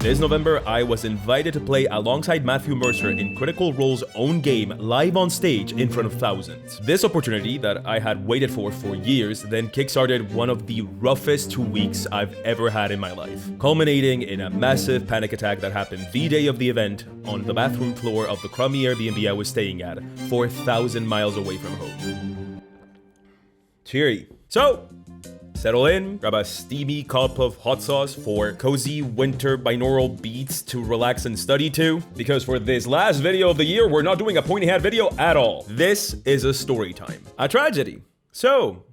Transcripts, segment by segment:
This November, I was invited to play alongside Matthew Mercer in Critical Role's own game live on stage in front of thousands. This opportunity that I had waited for years then kickstarted one of the roughest 2 weeks I've ever had in my life, culminating in a massive panic attack that happened the day of the event on the bathroom floor of the crummy Airbnb I was staying at, 4,000 miles away from home. Cheery. So, settle in, grab a steamy cup of hot sauce for cozy winter binaural beats to relax and study to, because for this last video of the year, we're not doing a Pointy Hat video at all. This is a story time. A tragedy. So,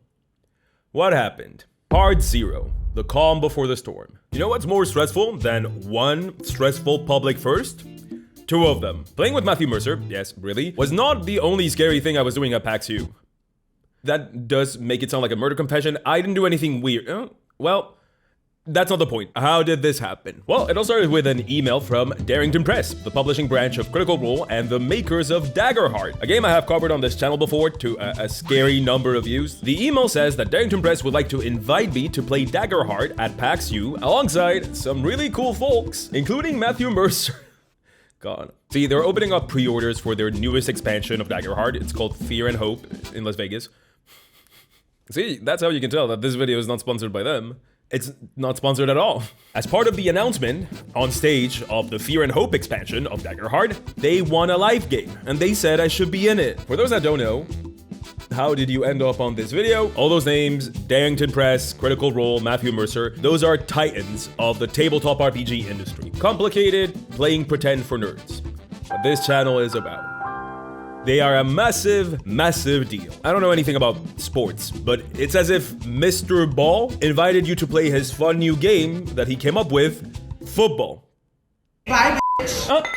what happened? Part 0. The calm before the storm. You know what's more stressful than one stressful public first? 2 of them. Playing with Matthew Mercer, yes, really, was not the only scary thing I was doing at PAX U. That does make it sound like a murder confession. I didn't do anything weird. Well, that's not the point. How did this happen? Well, it all started with an email from Darrington Press, the publishing branch of Critical Role and the makers of Daggerheart, a game I have covered on this channel before to a scary number of views. The email says that Darrington Press would like to invite me to play Daggerheart at PAX U alongside some really cool folks, including Matthew Mercer. God. See, they're opening up pre-orders for their newest expansion of Daggerheart. It's called Fear and Hope in Las Vegas. See, that's how you can tell that this video is not sponsored by them. It's not sponsored at all. As part of the announcement on stage of the Fear and Hope expansion of Daggerheart, they won a live game, and they said I should be in it. For those that don't know, how did you end up on this video? All those names, Darrington Press, Critical Role, Matthew Mercer, those are titans of the tabletop RPG industry. Complicated, playing pretend for nerds. What this channel is about. They are a massive, massive deal. I don't know anything about sports, but it's as if Mr. Ball invited you to play his fun new game that he came up with, football. Bye, bitch.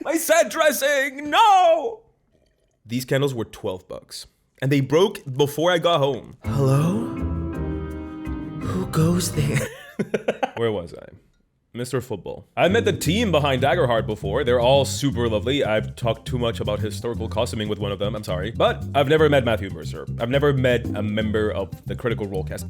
My set dressing, no! These candles were $12, and they broke before I got home. Hello? Who goes there? Where was I? Mr. Football. I've met the team behind Daggerheart before. They're all super lovely. I've talked too much about historical costuming with one of them, I'm sorry. But I've never met Matthew Mercer. I've never met a member of the Critical Role cast.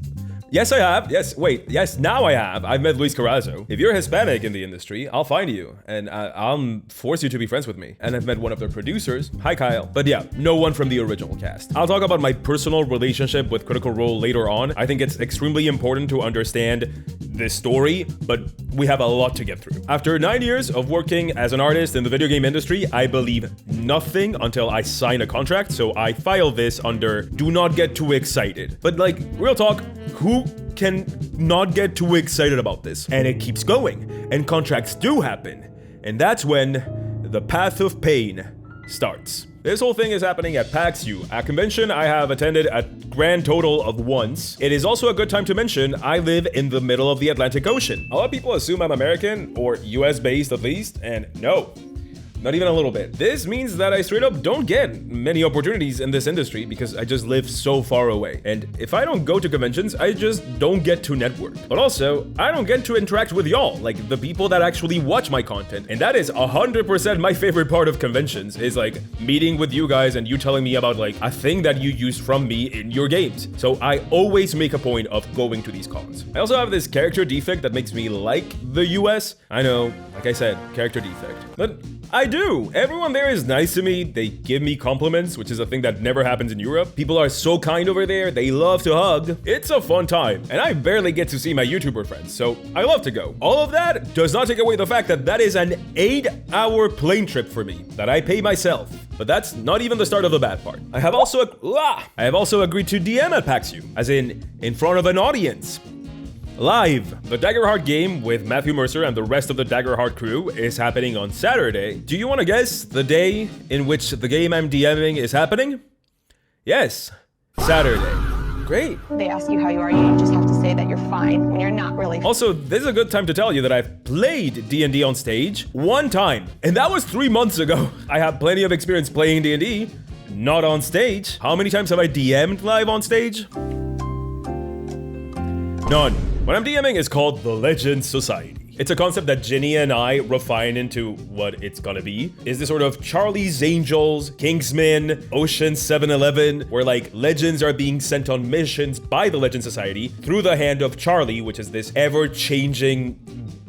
Yes, I have. Yes, now I have. I've met Luis Carrazzo. If you're Hispanic in the industry, I'll find you, and I'll force you to be friends with me. And I've met one of their producers. Hi, Kyle. But yeah, no one from the original cast. I'll talk about my personal relationship with Critical Role later on. I think it's extremely important to understand this story, but we have a lot to get through. After 9 years of working as an artist in the video game industry, I believe nothing until I sign a contract, so I file this under do not get too excited. But like, real talk, who can not get too excited about this? And it keeps going, and contracts do happen. And that's when the path of pain starts. This whole thing is happening at PAX U, a convention I have attended a grand total of once. It is also a good time to mention I live in the middle of the Atlantic Ocean. A lot of people assume I'm American, or US based at least, and no. Not even a little bit. This means that I straight up don't get many opportunities in this industry because I just live so far away. And if I don't go to conventions, I just don't get to network. But also, I don't get to interact with y'all, like the people that actually watch my content. And that is 100% my favorite part of conventions, is like meeting with you guys and you telling me about like a thing that you use from me in your games. So I always make a point of going to these cons. I also have this character defect that makes me like the US. I know, like I said, character defect. But I do. Everyone there is nice to me. They give me compliments, which is a thing that never happens in Europe. People are so kind over there. They love to hug. It's a fun time. And I barely get to see my YouTuber friends, so I love to go. All of that does not take away the fact that that is an 8-hour plane trip for me that I pay myself. But that's not even the start of the bad part. I have also agreed to DM at PAX U, as in front of an audience. Live! The Daggerheart game with Matthew Mercer and the rest of the Daggerheart crew is happening on Saturday. Do you want to guess the day in which the game I'm DMing is happening? Yes, Saturday. Great. They ask you how you are, you just have to say that you're fine when you're not really. Also, this is a good time to tell you that I've played D&D on stage one time, and that was 3 months ago. I have plenty of experience playing D&D, not on stage. How many times have I DM'd live on stage? None. What I'm DMing is called the Legends Society. It's a concept that Ginny and I refine into what it's gonna be. Is this sort of Charlie's Angels, Kingsman, Ocean 7-Eleven, where like legends are being sent on missions by the Legend Society through the hand of Charlie, which is this ever-changing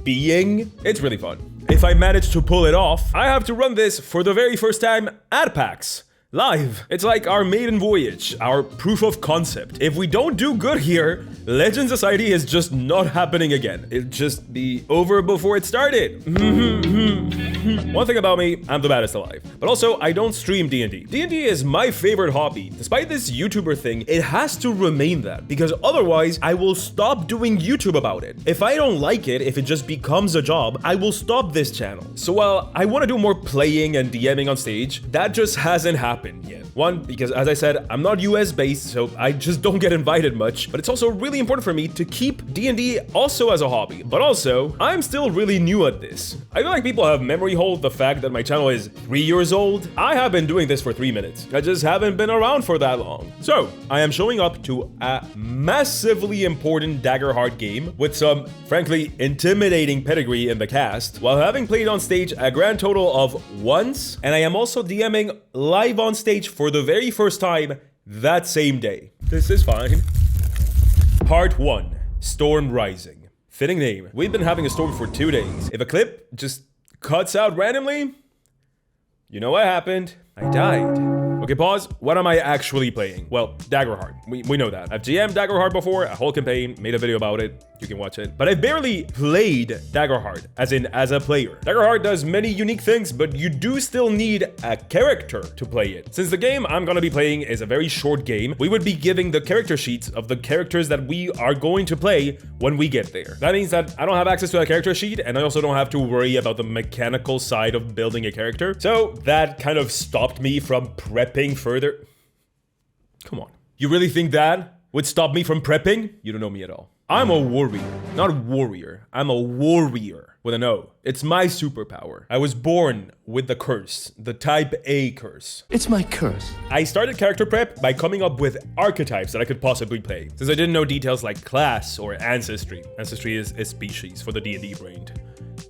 being. It's really fun. If I manage to pull it off, I have to run this for the very first time at PAX. Live. It's like our maiden voyage, our proof of concept. If we don't do good here, Legend Society is just not happening again. It'll just be over before it started. One thing about me, I'm the baddest alive. But also, I don't stream D&D. D&D is my favorite hobby. Despite this YouTuber thing, it has to remain that, because otherwise, I will stop doing YouTube about it. If I don't like it, if it just becomes a job, I will stop this channel. So while I want to do more playing and DMing on stage, that just hasn't happened yet. One, because as I said, I'm not US based, so I just don't get invited much, but it's also really important for me to keep D&D also as a hobby. But also, I'm still really new at this. I feel like people have memory hold the fact that my channel is 3 years old. I have been doing this for 3 minutes. I just haven't been around for that long. So, I am showing up to a massively important Daggerheart game with some, frankly, intimidating pedigree in the cast, while having played on stage a grand total of once, and I am also DMing live on stage for the very first time that same day. This is fine. Part 1, Storm Rising. Fitting name. We've been having a storm for 2 days. If a clip just cuts out randomly, you know what happened. I died. Okay, pause. What am I actually playing? Well, Daggerheart. We know that. I've GM'd Daggerheart before, a whole campaign, made a video about it. You can watch it. But I've barely played Daggerheart, as in as a player. Daggerheart does many unique things, but you do still need a character to play it. Since the game I'm gonna be playing is a very short game, we would be giving the character sheets of the characters that we are going to play when we get there. That means that I don't have access to a character sheet, and I also don't have to worry about the mechanical side of building a character. So that kind of stopped me from prepping further. Come on. You really think that would stop me from prepping? You don't know me at all. I'm a warrior, not a warrior. I'm a warrior with an O. It's my superpower. I was born with the curse, the type A curse. It's my curse. I started character prep by coming up with archetypes that I could possibly play, since I didn't know details like class or ancestry. Ancestry is a species for the D&D brain.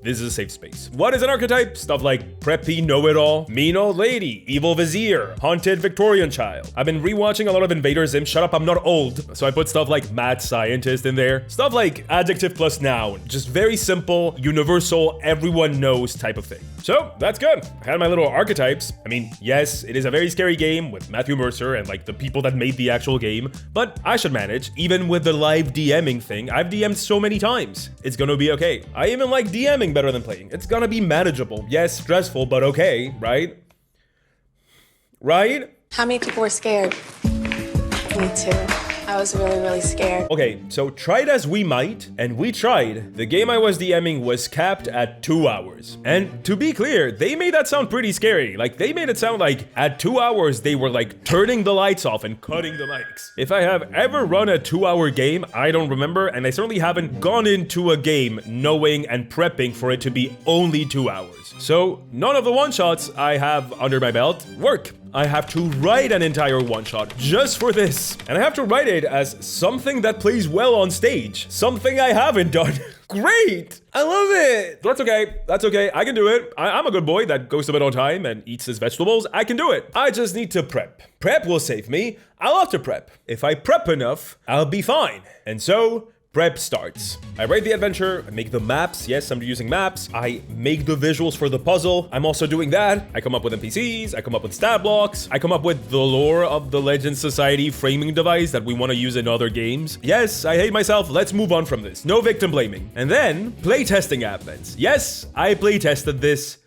This is a safe space. What is an archetype? Stuff like preppy know-it-all, mean old lady, evil vizier, haunted Victorian child. I've been rewatching a lot of Invader Zim. Shut up, I'm not old. So I put stuff like mad scientist in there. Stuff like adjective plus noun. Just very simple, universal, everyone knows type of thing. So that's good. I had my little archetypes. I mean, yes, it is a very scary game with Matthew Mercer and like the people that made the actual game, but I should manage. Even with the live DMing thing, I've DM'd so many times. It's gonna be okay. I even like DMing better than playing. It's gonna be manageable. Yes, stressful, but okay, right? Right? How many people were scared? Me too. I was really, really scared. Okay, so tried as we might, and we tried, the game I was DMing was capped at 2 hours. And to be clear, they made that sound pretty scary. Like, they made it sound like at 2 hours, they were like turning the lights off and cutting the mics. If I have ever run a 2-hour game, I don't remember, and I certainly haven't gone into a game knowing and prepping for it to be only 2 hours. So none of the one-shots I have under my belt work. I have to write an entire one-shot just for this. And I have to write it as something that plays well on stage. Something I haven't done. Great! I love it! That's okay. That's okay. I can do it. I'm a good boy that goes to bed on time and eats his vegetables. I can do it. I just need to prep. Prep will save me. I love to prep. If I prep enough, I'll be fine. And so, prep starts. I write the adventure, I make the maps. Yes, I'm using maps. I make the visuals for the puzzle. I'm also doing that. I come up with NPCs, I come up with stat blocks, I come up with the lore of the Legend Society framing device that we want to use in other games. Yes, I hate myself. Let's move on from this. No victim blaming. And then, playtesting happens. Yes, I playtested this.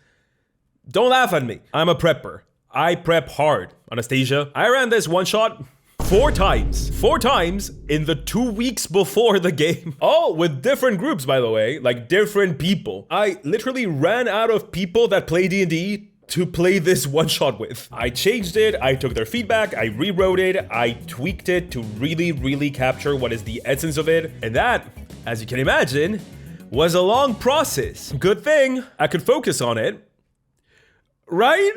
Don't laugh at me. I'm a prepper. I prep hard. Anastasia, I ran this one shot 4 times. 4 times in the 2 weeks before the game. All with different groups, by the way, like different people. I literally ran out of people that play D&D to play this one shot with. I changed it, I took their feedback, I rewrote it, I tweaked it to really, really capture what is the essence of it. And that, as you can imagine, was a long process. Good thing I could focus on it, right?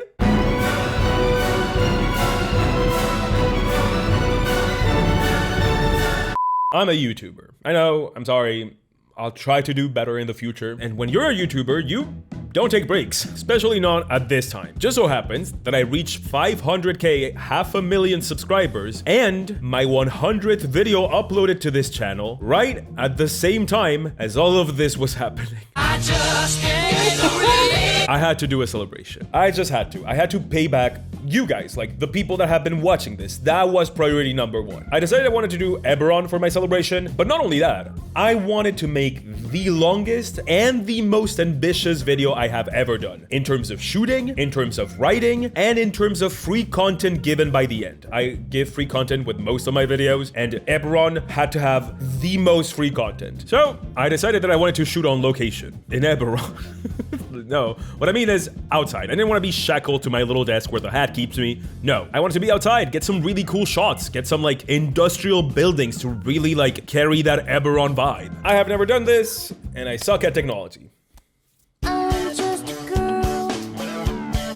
I'm a YouTuber. I know, I'm sorry. I'll try to do better in the future. And when you're a YouTuber, you don't take breaks, especially not at this time. Just so happens that I reached 500K, 500,000 subscribers, and my 100th video uploaded to this channel right at the same time as all of this was happening. I had to do a celebration. I just had to. I had to pay back you guys, like the people that have been watching this. That was priority number one. I decided I wanted to do Eberron for my celebration, but not only that, I wanted to make the longest and the most ambitious video I have ever done in terms of shooting, in terms of writing, and in terms of free content given by the end. I give free content with most of my videos, and Eberron had to have the most free content. So I decided that I wanted to shoot on location in Eberron. No, what I mean is outside. I didn't want to be shackled to my little desk where the hat keeps me. No, I wanted to be outside, get some really cool shots, get some like industrial buildings to really like carry that Eberron vibe. I have never done this, and I suck at technology.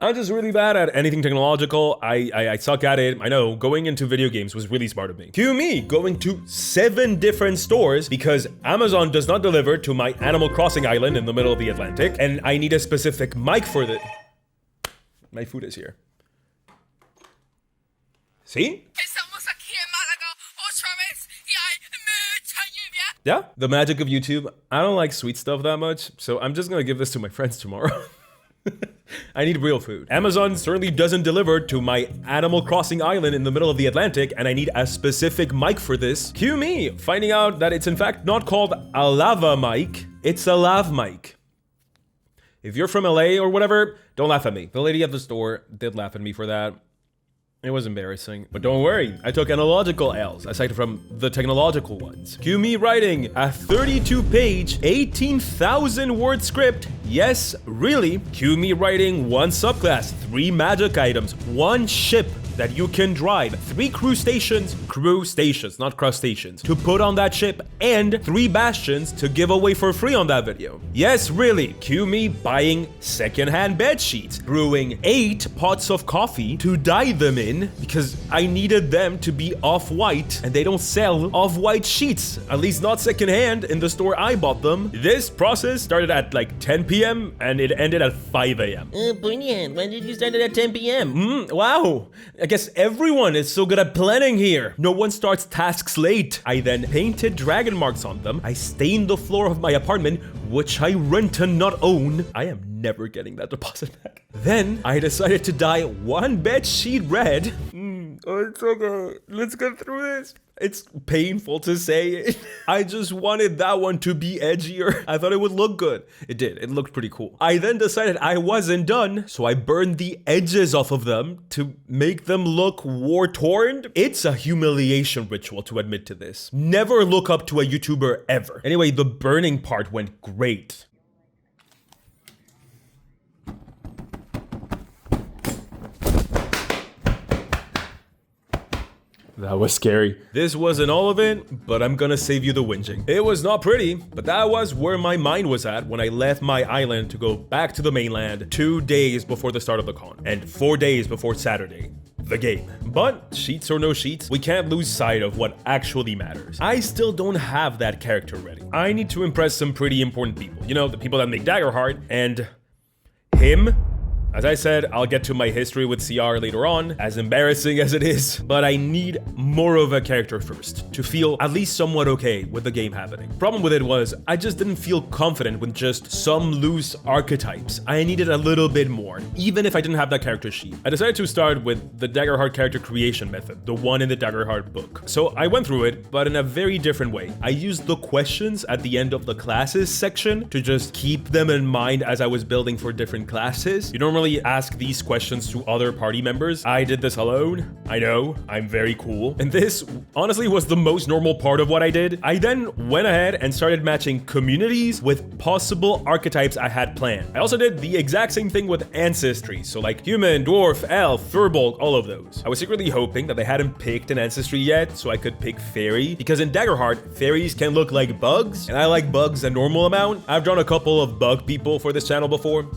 I'm just really bad at anything technological. I suck at it. I know going into video games was really smart of me. Cue me going to 7 different stores because Amazon does not deliver to my Animal Crossing island in the middle of the Atlantic, and I need a specific mic for the... My food is here. See? Yeah, the magic of YouTube. I don't like sweet stuff that much, so I'm just gonna give this to my friends tomorrow. I need real food. Amazon certainly doesn't deliver to my Animal Crossing island in the middle of the Atlantic, and I need a specific mic for this. Cue me finding out that it's in fact not called a lava mic, it's a lav mic. If you're from LA or whatever, don't laugh at me. The lady at the store did laugh at me for that. It was embarrassing, but don't worry, I took analogical L's aside from the technological ones. Cue me writing a 32-page, 18,000 word script. Yes, really. Cue me writing 1 subclass, 3 magic items, 1 ship that you can drive, 3 crew stations, not crustaceans, to put on that ship, and 3 bastions to give away for free on that video. Yes, really. Cue me buying secondhand bed sheets, brewing 8 pots of coffee to dye them in because I needed them to be off-white, and they don't sell off-white sheets, at least not secondhand in the store I bought them. This process started at like 10 p.m. and it ended at 5 a.m. Pointy Hat, when did you start it at 10 p.m.? Wow. I guess everyone is so good at planning here. No one starts tasks late. I then painted dragon marks on them. I stained the floor of my apartment, which I rent and not own. I am never getting that deposit back. Then I decided to dye 1 bed sheet red. It's okay. Let's get through this. It's painful to say it. I just wanted that one to be edgier. I thought it would look good. It did. It looked pretty cool. I then decided I wasn't done, so I burned the edges off of them to make them look war-torn. It's a humiliation ritual to admit to this. Never look up to a YouTuber ever. Anyway, the burning part went great. That was scary. This wasn't all of it, but I'm gonna save you the whinging. It was not pretty, but that was where my mind was at when I left my island to go back to the mainland 2 days before the start of the con, and 4 days before Saturday, the game. But sheets or no sheets, we can't lose sight of what actually matters. I still don't have that character ready. I need to impress some pretty important people. You know, the people that make Daggerheart, and him. As I said, I'll get to my history with CR later on, as embarrassing as it is, but I need more of a character first, to feel at least somewhat okay with the game happening. Problem with it was, I just didn't feel confident with just some loose archetypes. I needed a little bit more, even if I didn't have that character sheet. I decided to start with the Daggerheart character creation method, the one in the Daggerheart book. So I went through it, but in a very different way. I used the questions at the end of the classes section to just keep them in mind as I was building for different classes. You normally ask these questions to other party members. I did this alone. I know, I'm very cool. And this honestly was the most normal part of what I did. I then went ahead and started matching communities with possible archetypes I had planned. I also did the exact same thing with ancestry. So like human, dwarf, elf, furbolg, all of those. I was secretly hoping that they hadn't picked an ancestry yet so I could pick fairy, because in Daggerheart, fairies can look like bugs, and I like bugs a normal amount. I've drawn a couple of bug people for this channel before.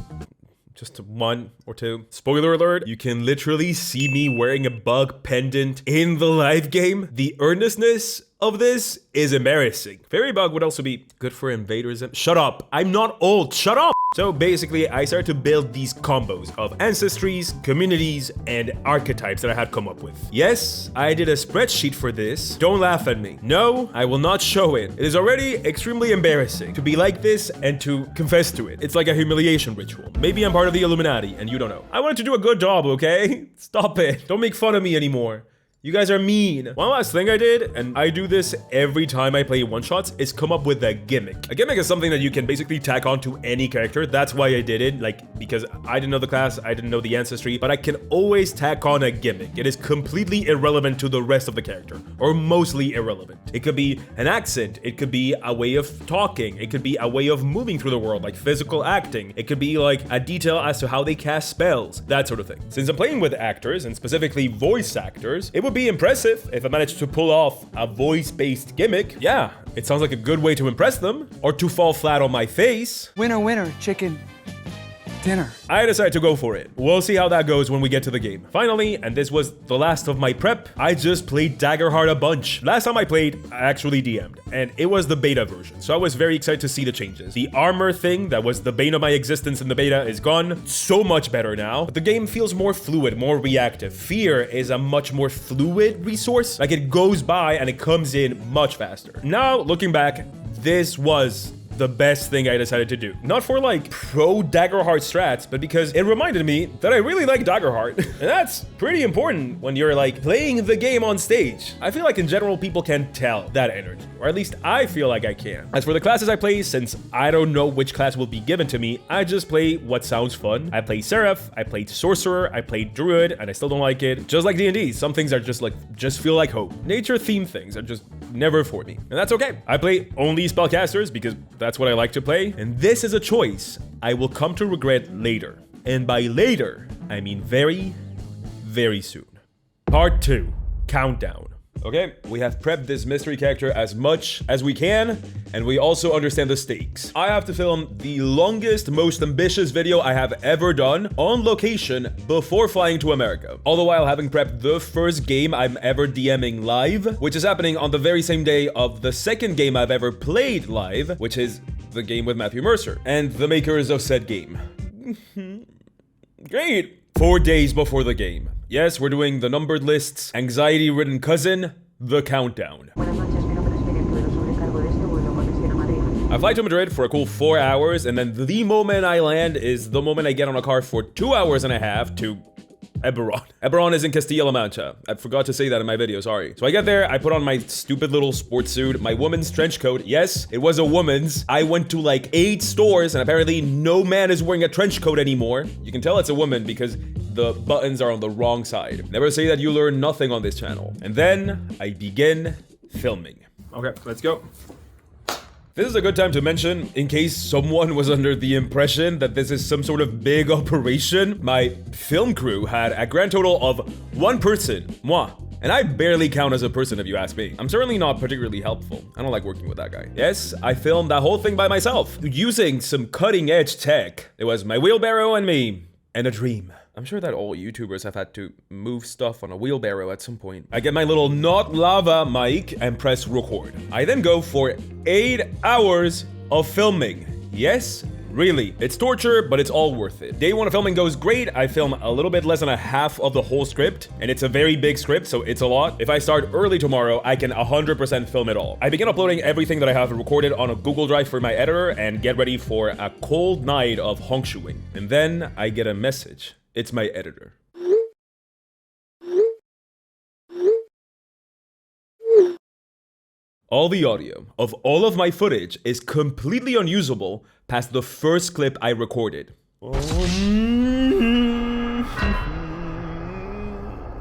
Just 1 or 2. Spoiler alert, you can literally see me wearing a bug pendant in the live game. The earnestness of this is embarrassing. Fairy Bug would also be good for invaders. Shut up. I'm not old. Shut up. So basically, I started to build these combos of ancestries, communities, and archetypes that I had come up with. Yes, I did a spreadsheet for this. Don't laugh at me. No, I will not show it. It is already extremely embarrassing to be like this and to confess to it. It's like a humiliation ritual. Maybe I'm part of the Illuminati and you don't know. I wanted to do a good job, okay? Stop it. Don't make fun of me anymore. You guys are mean. One last thing I did, and I do this every time I play one-shots, is come up with a gimmick. A gimmick is something that you can basically tack on to any character. That's why I did it, like, because I didn't know the class, I didn't know the ancestry, but I can always tack on a gimmick. It is completely irrelevant to the rest of the character, or mostly irrelevant. It could be an accent, it could be a way of talking, it could be a way of moving through the world, like physical acting. It could be like a detail as to how they cast spells, that sort of thing. Since I'm playing with actors, and specifically voice actors, it would be impressive if I managed to pull off a voice-based gimmick. Yeah, it sounds like a good way to impress them, or to fall flat on my face. Winner, winner, chicken dinner. I decided to go for it. We'll see how that goes when we get to the game. Finally, and this was the last of my prep, I just played Daggerheart a bunch. Last time I played, I actually DM'd, and it was the beta version, so I was very excited to see the changes. The armor thing that was the bane of my existence in the beta is gone. So much better now. But the game feels more fluid, more reactive. Fear is a much more fluid resource. Like, it goes by and it comes in much faster. Now, looking back, this was the best thing I decided to do. Not for like pro Daggerheart strats, but because it reminded me that I really like Daggerheart. And that's pretty important when you're like playing the game on stage. I feel like in general people can tell that energy, or at least I feel like I can. As for the classes I play, since I don't know which class will be given to me, I just play what sounds fun. I played Seraph, I played Sorcerer, I played Druid, and I still don't like it. Just like D&D, some things are just feel like hope. Nature themed things are just never for me, and that's okay. I play only spellcasters because that's what I like to play, and this is a choice I will come to regret later. And by later, I mean very, very soon. Part 2, Countdown. Okay, we have prepped this mystery character as much as we can, and we also understand the stakes. I have to film the longest, most ambitious video I have ever done on location before flying to America. All the while having prepped the first game I'm ever DMing live, which is happening on the very same day of the second game I've ever played live, which is the game with Matthew Mercer and the makers of said game. Great! 4 days before the game. Yes, we're doing the numbered lists, anxiety-ridden cousin, the countdown. I fly to Madrid for a cool 4 hours, and then the moment I land is the moment I get on a car for 2 hours and a half to Eberron. Eberron is in Castilla-La Mancha. I forgot to say that in my video, sorry. So I get there, I put on my stupid little sports suit, my woman's trench coat. Yes, it was a woman's. I went to like 8 stores, and apparently no man is wearing a trench coat anymore. You can tell it's a woman because the buttons are on the wrong side. Never say that you learn nothing on this channel. And then I begin filming. Okay, let's go. This is a good time to mention, in case someone was under the impression that this is some sort of big operation, my film crew had a grand total of 1 person, moi. And I barely count as a person if you ask me. I'm certainly not particularly helpful. I don't like working with that guy. Yes, I filmed that whole thing by myself, using some cutting edge tech. It was my wheelbarrow and me, and a dream. I'm sure that all YouTubers have had to move stuff on a wheelbarrow at some point. I get my little not lava mic and press record. I then go for 8 hours of filming. Yes, really. It's torture, but it's all worth it. Day 1 of filming goes great. I film a little bit less than a half of the whole script, and it's a very big script, so it's a lot. If I start early tomorrow, I can 100% film it all. I begin uploading everything that I have recorded on a Google Drive for my editor and get ready for a cold night of hongshoeing. And then I get a message. It's my editor. All the audio of all of my footage is completely unusable past the first clip I recorded.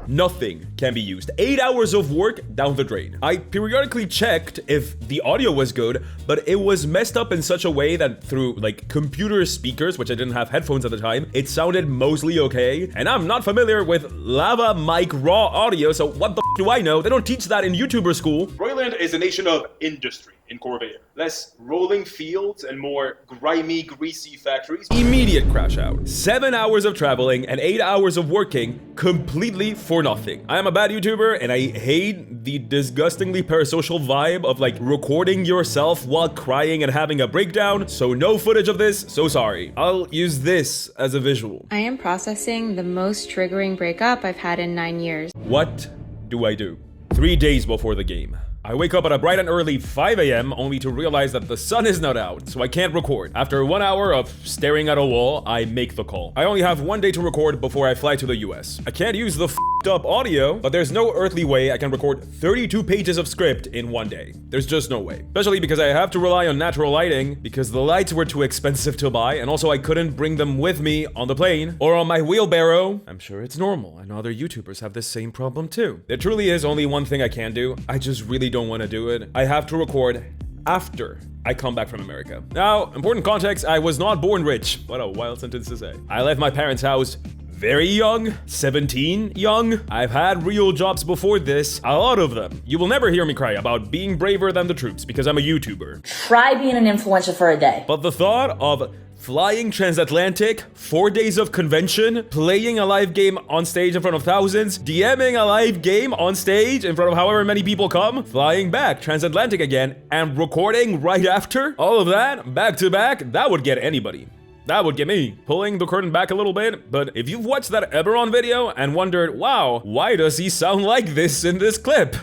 Nothing can be used. 8 hours of work down the drain. I periodically checked if the audio was good, but it was messed up in such a way that through like computer speakers, which I didn't have headphones at the time, it sounded mostly okay. And I'm not familiar with lava mic raw audio, so what the f do I know? They don't teach that in YouTuber school. Royland is a nation of industry. in Corvair. Less rolling fields and more grimy, greasy factories. Immediate crash out. 7 hours of traveling and 8 hours of working completely for nothing. I am a bad YouTuber and I hate the disgustingly parasocial vibe of like recording yourself while crying and having a breakdown. So no footage of this, so sorry. I'll use this as a visual. I am processing the most triggering breakup I've had in 9 years. What do I do? 3 days before the game, I wake up at a bright and early 5 a.m. only to realize that the sun is not out, so I can't record. After 1 hour of staring at a wall, I make the call. I only have 1 day to record before I fly to the US. I can't use the f***ed up audio, but there's no earthly way I can record 32 pages of script in 1 day. There's just no way. Especially because I have to rely on natural lighting because the lights were too expensive to buy, and also I couldn't bring them with me on the plane or on my wheelbarrow. I'm sure it's normal. I know other YouTubers have this same problem too. There truly is only one thing I can do. I just really don't want to do it. I have to record after I come back from America. Now, important context, I was not born rich. What a wild sentence to say. I left my parents' house very young, 17 young. I've had real jobs before this, a lot of them. You will never hear me cry about being braver than the troops because I'm a YouTuber. Try being an influencer for a day. But the thought of flying transatlantic, 4 days of convention, playing a live game on stage in front of thousands, DMing a live game on stage in front of however many people come, flying back transatlantic again, and recording right after, all of that, back to back, that would get anybody. That would get me. Pulling the curtain back a little bit, but if you've watched that Eberron video and wondered, wow, why does he sound like this in this clip?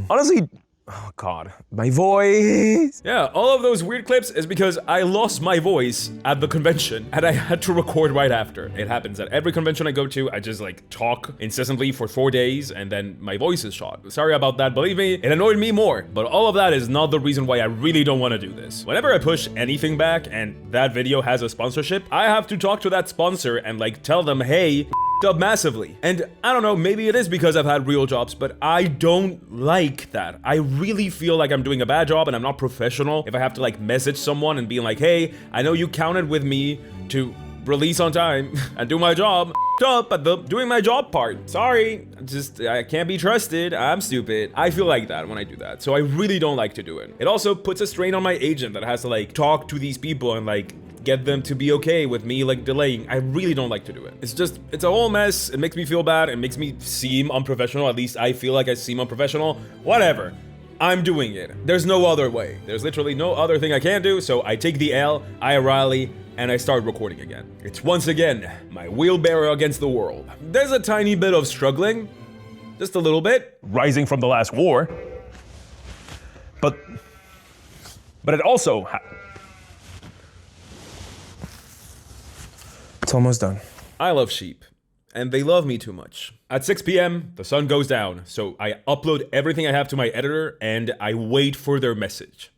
Honestly, oh God, my voice. Yeah, all of those weird clips is because I lost my voice at the convention and I had to record right after. It happens at every convention I go to. I just like talk incessantly for 4 days and then my voice is shot. Sorry about that, believe me, it annoyed me more. But all of that is not the reason why I really don't want to do this. Whenever I push anything back and that video has a sponsorship, I have to talk to that sponsor and like tell them, hey, up massively. And I don't know, maybe it is because I've had real jobs, but I don't like that. I really feel like I'm doing a bad job and I'm not professional if I have to like message someone and being like, hey, I know you counted with me to release on time and do my job. Up at the doing my job part. Sorry, I can't be trusted. I'm stupid. I feel like that when I do that. So I really don't like to do it. It also puts a strain on my agent that has to like talk to these people and like get them to be okay with me like delaying. I really don't like to do it. It's a whole mess. It makes me feel bad. It makes me seem unprofessional. At least I feel like I seem unprofessional. Whatever. I'm doing it. There's no other way. There's literally no other thing I can do. So I take the L, I rally, and I start recording again. It's once again my wheelbarrow against the world. There's a tiny bit of struggling, just a little bit. Rising from the last war. But it also it's almost done. I love sheep, and they love me too much. At 6 p.m., the sun goes down, so I upload everything I have to my editor, and I wait for their message.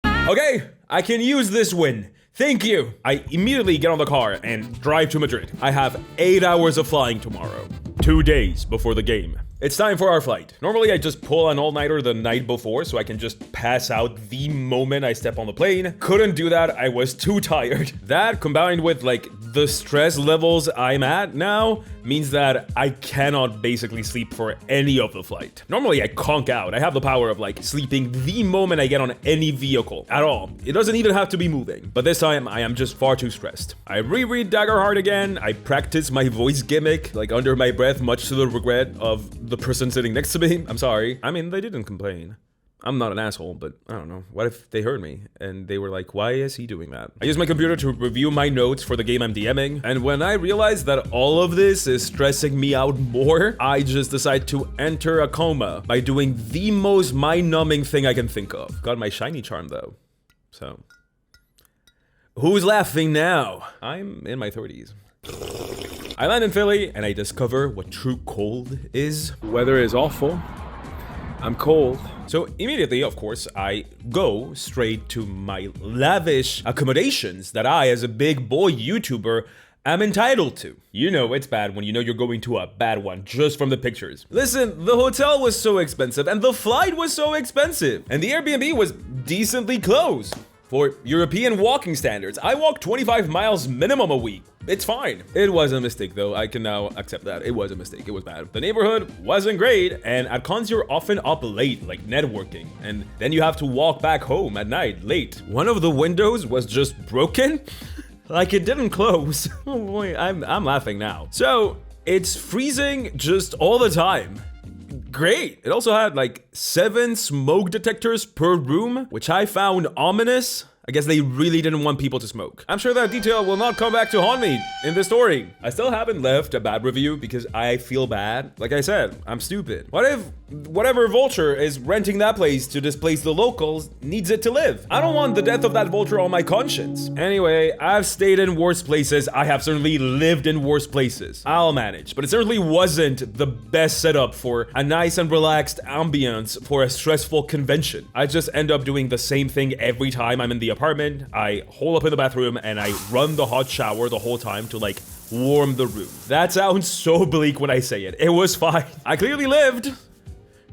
Okay, I can use this win. Thank you. I immediately get on the car and drive to Madrid. I have 8 hours of flying tomorrow, 2 days before the game. It's time for our flight. Normally, I just pull an all-nighter the night before so I can just pass out the moment I step on the plane. Couldn't do that. I was too tired. That combined with like the stress levels I'm at now means that I cannot basically sleep for any of the flight. Normally, I conk out. I have the power of like sleeping the moment I get on any vehicle at all. It doesn't even have to be moving. But this time, I am just far too stressed. I reread Daggerheart again. I practice my voice gimmick like under my breath, much to the regret of the person sitting next to me. I'm sorry. I mean, they didn't complain. I'm not an asshole, but I don't know. What if they heard me and they were like, why is he doing that? I use my computer to review my notes for the game I'm DMing. And when I realize that all of this is stressing me out more, I just decide to enter a coma by doing the most mind-numbing thing I can think of. Got my shiny charm though. So, who's laughing now? I'm in my 30s. I land in Philly and I discover what true cold is. Weather is awful. I'm cold. So immediately, of course, I go straight to my lavish accommodations that I, as a big boy YouTuber, am entitled to. You know it's bad when you know you're going to a bad one just from the pictures. Listen, the hotel was so expensive and the flight was so expensive and the Airbnb was decently close. For European walking standards, I walk 25 miles minimum a week. It's fine. It was a mistake though. I can now accept that. It was a mistake. It was bad. The neighborhood wasn't great, and at cons you're often up late, like networking, and then you have to walk back home at night late. One of the windows was just broken. Like it didn't close. Oh boy, I'm laughing now. So it's freezing just all the time. Great. It also had like 7 smoke detectors per room, which I found ominous. I guess they really didn't want people to smoke. I'm sure that detail will not come back to haunt me in this story. I still haven't left a bad review because I feel bad. Like I said, I'm stupid. What if whatever vulture is renting that place to displace the locals needs it to live? I don't want the death of that vulture on my conscience. Anyway, I've stayed in worse places. I have certainly lived in worse places. I'll manage, but it certainly wasn't the best setup for a nice and relaxed ambience for a stressful convention. I just end up doing the same thing every time I'm in the apartment. I hole up in the bathroom and I run the hot shower the whole time to like warm the room. That sounds so bleak when I say it. It was fine. I clearly lived.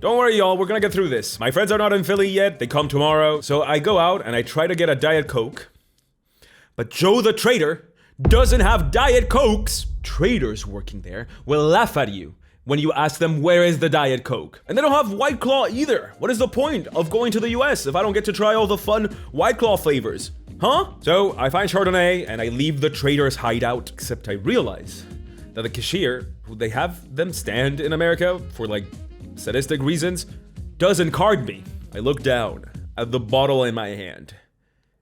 Don't worry, y'all, we're gonna get through this. My friends are not in Philly yet, they come tomorrow. So I go out and I try to get a Diet Coke. But Joe the Trader doesn't have Diet Cokes. Traders working there will laugh at you when you ask them where is the Diet Coke. And they don't have White Claw either. What is the point of going to the US if I don't get to try all the fun White Claw flavors? Huh? So I find Chardonnay and I leave the trader's hideout, except I realize that the cashier, who they have them stand in America for like sadistic reasons, doesn't card me. I look down at the bottle in my hand.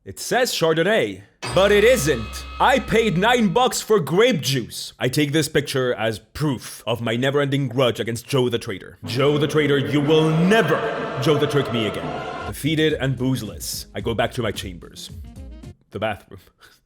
It says Chardonnay, but it isn't. I paid $9 for grape juice. I take this picture as proof of my never-ending grudge against Joe the Trader. Joe the Trader, you will never Joe the Trick me again. Defeated and boozeless, I go back to my chambers. The bathroom.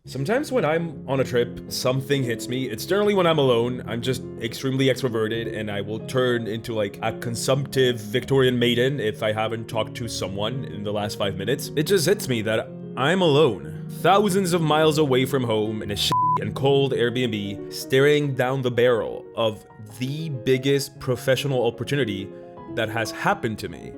Sometimes when I'm on a trip, something hits me. It's generally when I'm alone. I'm just extremely extroverted and I will turn into like a consumptive Victorian maiden if I haven't talked to someone in the last 5 minutes. It just hits me that I'm alone, thousands of miles away from home in a shit and cold Airbnb, staring down the barrel of the biggest professional opportunity that has happened to me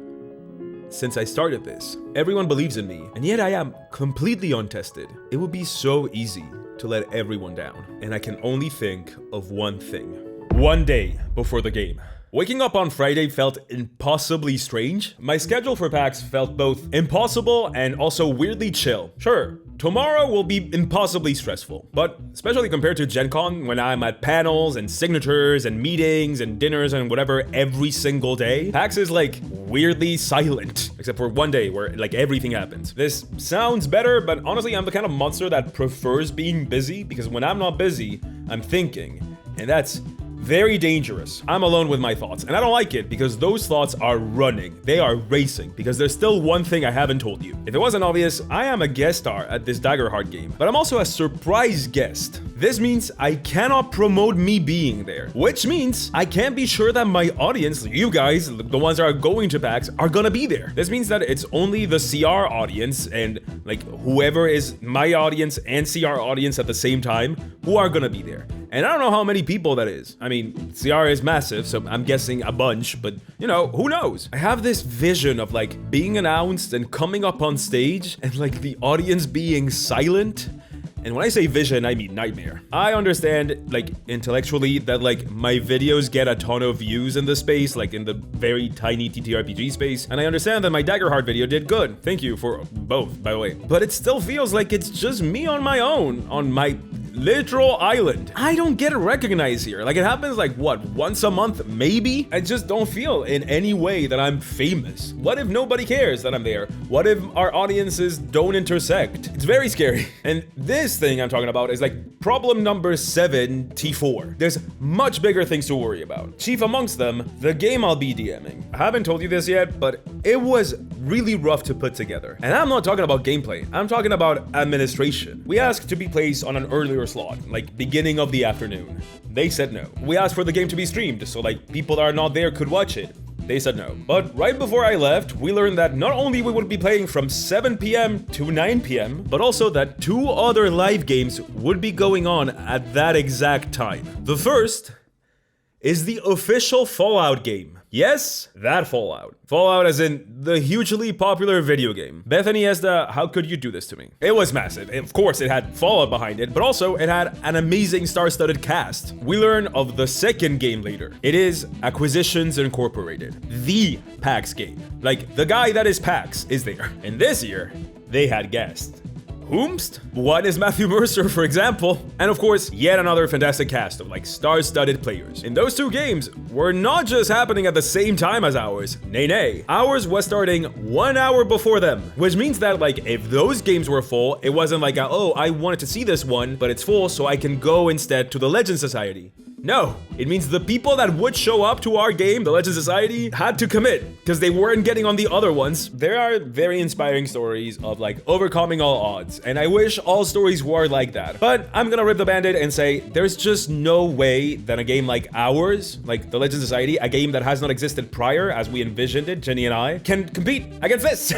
since I started this. Everyone believes in me, and yet I am completely untested. It would be so easy to let everyone down, and I can only think of one thing. One day before the game. Waking up on Friday felt impossibly strange. My schedule for PAX felt both impossible and also weirdly chill. Sure, tomorrow will be impossibly stressful, but especially compared to Gen Con when I'm at panels and signatures and meetings and dinners and whatever every single day, PAX is like weirdly silent, except for one day where like everything happens. This sounds better, but honestly, I'm the kind of monster that prefers being busy because when I'm not busy, I'm thinking, and that's very dangerous. I'm alone with my thoughts, and I don't like it because those thoughts are running. They are racing because there's still one thing I haven't told you. If it wasn't obvious, I am a guest star at this Daggerheart game, but I'm also a surprise guest. This means I cannot promote me being there, which means I can't be sure that my audience, you guys, the ones that are going to PAX, are gonna be there. This means that it's only the CR audience and like whoever is my audience and CR audience at the same time who are gonna be there. And I don't know how many people that is. I mean, CR is massive, so I'm guessing a bunch, but you know, who knows? I have this vision of like being announced and coming up on stage and like the audience being silent. And when I say vision, I mean nightmare. I understand, like, intellectually that, like, my videos get a ton of views in this space, like, in the very tiny TTRPG space, and I understand that my Daggerheart video did good. Thank you for both, by the way. But it still feels like it's just me on my own, on my literal island. I don't get recognized here. Like, it happens, like, what, once a month, maybe? I just don't feel in any way that I'm famous. What if nobody cares that I'm there? What if our audiences don't intersect? It's very scary. And this thing I'm talking about is like problem number 7 T4. There's much bigger things to worry about. Chief amongst them, the game I'll be DMing. I haven't told you this yet, but it was really rough to put together. And I'm not talking about gameplay. I'm talking about administration. We asked to be placed on an earlier slot, like beginning of the afternoon. They said no. We asked for the game to be streamed, so like people that are not there could watch it. They said no. But right before I left, we learned that not only we would be playing from 7 p.m. to 9 p.m., but also that 2 other live games would be going on at that exact time. The first is the official Fallout game. Yes, that Fallout. Fallout as in the hugely popular video game. Bethany asked, how could you do this to me? It was massive. Of course, it had Fallout behind it, but also it had an amazing star-studded cast. We learn of the second game later. It is Acquisitions Incorporated, the PAX game. Like, the guy that is PAX is there. And this year, they had guests. Whomst? One is Matthew Mercer, for example. And of course, yet another fantastic cast of like star-studded players. And those two games were not just happening at the same time as ours. Nay. Ours was starting 1 hour before them. Which means that like, if those games were full, it wasn't like, oh, I wanted to see this one, but it's full, so I can go instead to the Legend Society. No, it means the people that would show up to our game, the Legend Society, had to commit because they weren't getting on the other ones. There are very inspiring stories of like overcoming all odds, and I wish all stories were like that. But I'm gonna rip the band-aid and say there's just no way that a game like ours, like the Legend Society, a game that has not existed prior as we envisioned it, Jenny and I, can compete against this.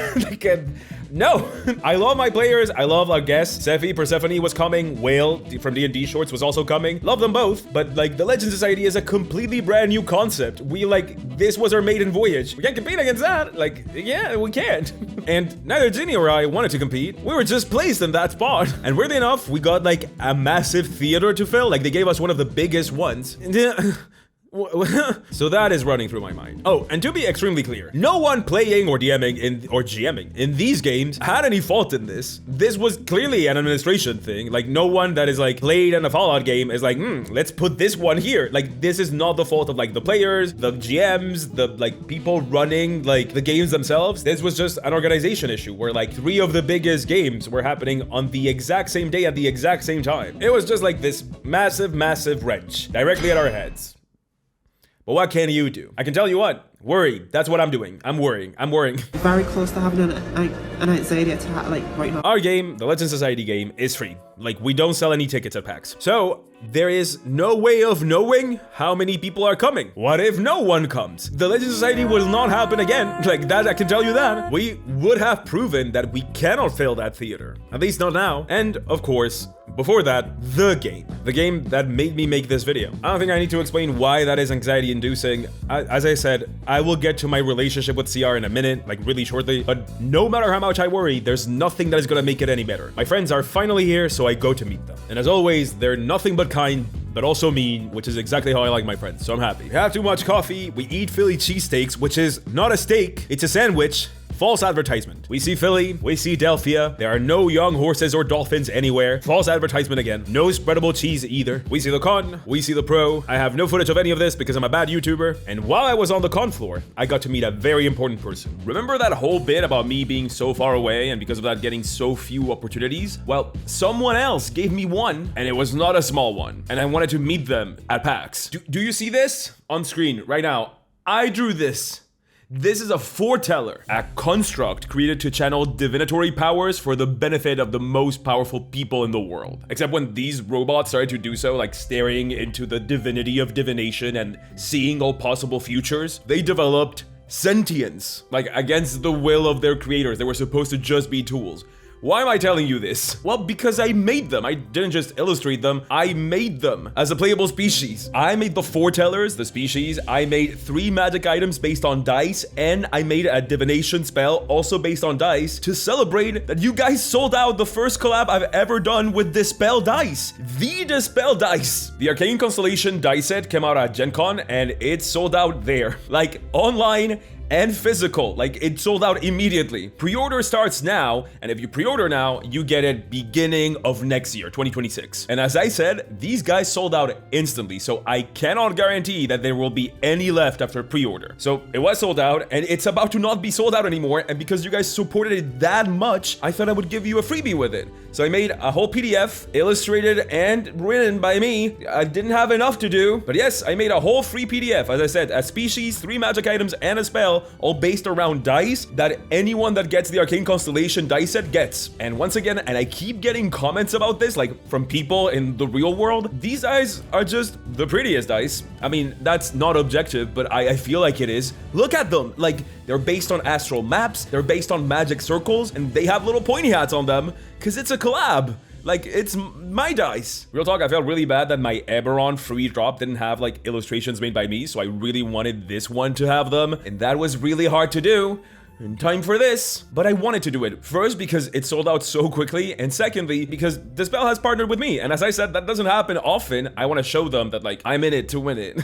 No, I love my players. I love our guests. Sephi, Persephone was coming. Whale from D&D Shorts was also coming. Love them both. But like the Legend Society is a completely brand new concept. This was our maiden voyage. We can't compete against that. Like, yeah, we can't. And neither Ginny or I wanted to compete. We were just placed in that spot. And weirdly enough, we got like a massive theater to fill. Like they gave us one of the biggest ones. So that is running through my mind. Oh, and to be extremely clear, no one playing or DMing or GMing in these games had any fault in this. This was clearly an administration thing. Like no one that is like played in a Fallout game is like, let's put this one here. Like this is not the fault of like the players, the GMs, the like people running like the games themselves. This was just an organization issue where like 3 of the biggest games were happening on the exact same day at the exact same time. It was just like this massive wrench directly at our heads. But what can you do? I can tell you what, worry. That's what I'm doing. I'm worrying. Very close to having an anxiety attack, like right now. Our game, the Legend Society game, is free. Like, we don't sell any tickets at PAX. So, there is no way of knowing how many people are coming. What if no one comes? The Legend Society will not happen again. Like that, I can tell you that. We would have proven that we cannot fill that theater. At least not now. And, of course, before that, the game that made me make this video. I don't think I need to explain why that is anxiety inducing. As I said, I will get to my relationship with CR in a minute, like really shortly, but no matter how much I worry, there's nothing that is gonna make it any better. My friends are finally here, so I go to meet them. And as always, they're nothing but kind, but also mean, which is exactly how I like my friends, so I'm happy. We have too much coffee, we eat Philly cheesesteaks, which is not a steak, it's a sandwich. False advertisement. We see Philly, we see Delphia. There are no young horses or dolphins anywhere. False advertisement again. No spreadable cheese either. We see the con, we see the pro. I have no footage of any of this because I'm a bad YouTuber. And while I was on the con floor, I got to meet a very important person. Remember that whole bit about me being so far away and because of that getting so few opportunities? Well, someone else gave me one, and it was not a small one. And I wanted to meet them at PAX. Do you see this? On screen right now. I drew this. This is a foreteller, a construct created to channel divinatory powers for the benefit of the most powerful people in the world. Except when these robots started to do so, like staring into the divinity of divination and seeing all possible futures, they developed sentience, like against the will of their creators. They were supposed to just be tools. Why am I telling you this? Well, because I made them. I didn't just illustrate them, I made them as a playable species. I made the foretellers, the species, I made 3 magic items based on dice, and I made a divination spell also based on dice to celebrate that you guys sold out the first collab I've ever done with Dispel Dice. The Dispel Dice. The Arcane Constellation dice set came out at Gen Con and it sold out there. Like online and physical, like it sold out immediately. Pre-order starts now, and if you pre-order now, you get it beginning of next year, 2026. And as I said, these guys sold out instantly, so I cannot guarantee that there will be any left after pre-order. So it was sold out, and it's about to not be sold out anymore, and because you guys supported it that much, I thought I would give you a freebie with it. So I made a whole PDF, illustrated and written by me. I didn't have enough to do, but yes, I made a whole free PDF, as I said, a species, 3 magic items, and a spell, all based around dice that anyone that gets the Arcane Constellation dice set gets. And once again, and I keep getting comments about this, like from people in the real world, these dice are just the prettiest dice. I mean, that's not objective, but I feel like it is. Look at them, like they're based on astral maps, they're based on magic circles, and they have little pointy hats on them, because it's a collab. Like, it's my dice. Real talk, I felt really bad that my Eberron free drop didn't have like illustrations made by me, so I really wanted this one to have them, and that was really hard to do in time for this. But I wanted to do it, first because it sold out so quickly, and secondly because Dispel has partnered with me, and as I said, that doesn't happen often. I want to show them that like I'm in it to win it.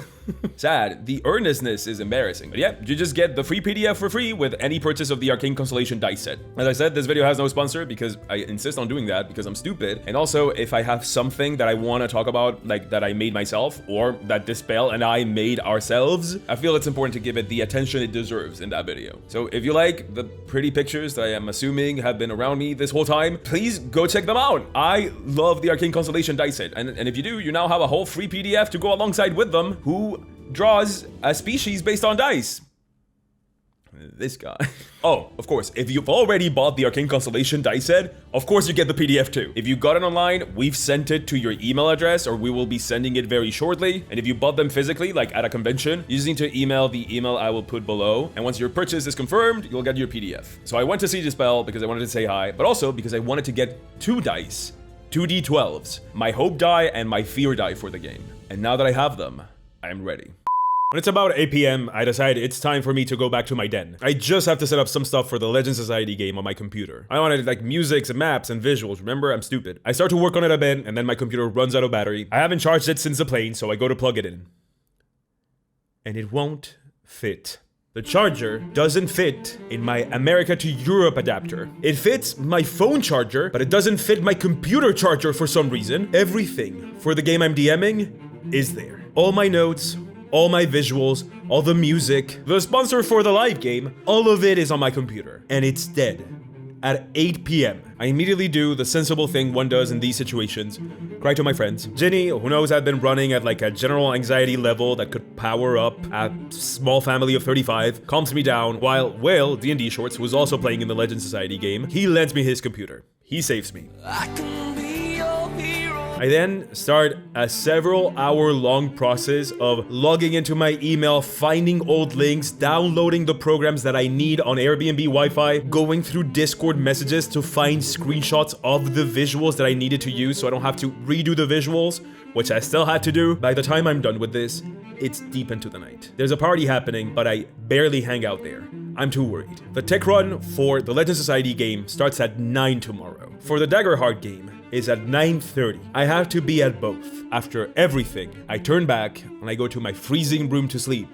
Sad, the earnestness is embarrassing, but yeah, you just get the free PDF for free with any purchase of the Arcane Constellation dice set. As I said, this video has no sponsor because I insist on doing that because I'm stupid, and also if I have something that I want to talk about, like that I made myself or that Dispel and I made ourselves, I feel it's important to give it the attention it deserves in that video. So if you like the pretty pictures that I am assuming have been around me this whole time, please go check them out. I love the Arcane Constellation dice set, and if you do, you now have a whole free PDF to go alongside with them. Who draws a species based on dice? This guy. Oh, of course, if you've already bought the Arcane Constellation dice set, of course you get the PDF too. If you got it online, we've sent it to your email address, or we will be sending it very shortly. And if you bought them physically, like at a convention, you just need to email the email I will put below. And once your purchase is confirmed, you'll get your PDF. So I went to see Dispel because I wanted to say hi, but also because I wanted to get 2 dice, 2 D12s, my hope die and my fear die for the game. And now that I have them, I am ready. When it's about 8 p.m., I decide it's time for me to go back to my den. I just have to set up some stuff for the Legend Society game on my computer. I wanted like music and maps and visuals, remember? I'm stupid. I start to work on it a bit, and then my computer runs out of battery. I haven't charged it since the plane, so I go to plug it in. And it won't fit. The charger doesn't fit in my America to Europe adapter. It fits my phone charger, but it doesn't fit my computer charger for some reason. Everything for the game I'm DMing is there. All my notes, all my visuals, all the music, the sponsor for the live game, all of it is on my computer. And it's dead. At 8 p.m. I immediately do the sensible thing one does in these situations. Cry to my friends. Ginny, who knows I've been running at like a general anxiety level that could power up a small family of 35, calms me down, while Will, D&D Shorts, who is also playing in the Legend Society game, he lends me his computer. He saves me. I then start a several hour long process of logging into my email, finding old links, downloading the programs that I need on Airbnb Wi-Fi, going through Discord messages to find screenshots of the visuals that I needed to use so I don't have to redo the visuals, which I still had to do. By the time I'm done with this, it's deep into the night. There's a party happening, but I barely hang out there. I'm too worried. The tech run for the Legend Society game starts at 9 tomorrow. For the Daggerheart game, is at 9:30. I have to be at both. After everything, I turn back and I go to my freezing room to sleep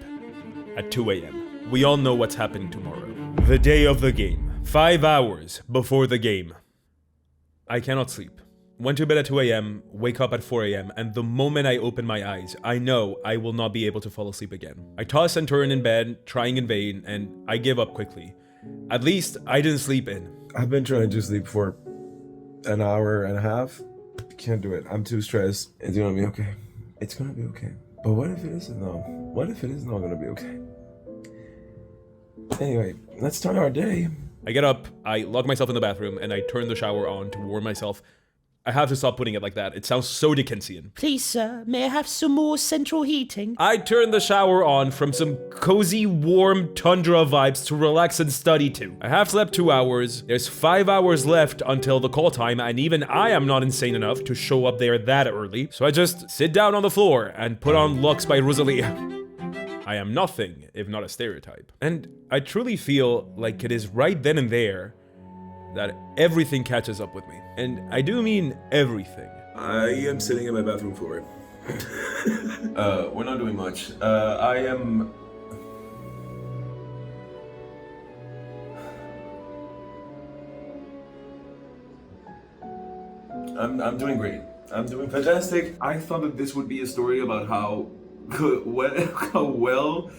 at 2 a.m. We all know what's happening tomorrow. The day of the game. 5 hours before the game. I cannot sleep. Went to bed at 2 a.m., wake up at 4 a.m., and the moment I open my eyes, I know I will not be able to fall asleep again. I toss and turn in bed, trying in vain, and I give up quickly. At least I didn't sleep in. I've been trying to sleep for an hour and a half. Can't do it. I'm too stressed. It's gonna be okay. It's gonna be okay. But what if it isn't though? What if it is not gonna be okay? Anyway, let's start our day. I get up, I lock myself in the bathroom, and I turn the shower on to warm myself. I have to stop putting it like that. It sounds so Dickensian. Please, sir, may I have some more central heating? I turn the shower on from some cozy, warm tundra vibes to relax and study to. I have slept 2 hours. There's 5 hours left until the call time, and even I am not insane enough to show up there that early. So I just sit down on the floor and put on Lux by Rosalie. I am nothing if not a stereotype. And I truly feel like it is right then and there that everything catches up with me. And I do mean everything. I am sitting in my bathroom floor. We're not doing much. I'm doing great. I'm doing fantastic. I thought that this would be a story about how well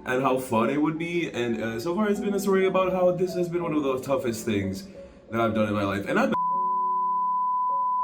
and how fun it would be, and so far it's been a story about how this has been one of the toughest things that I've done in my life. And I'm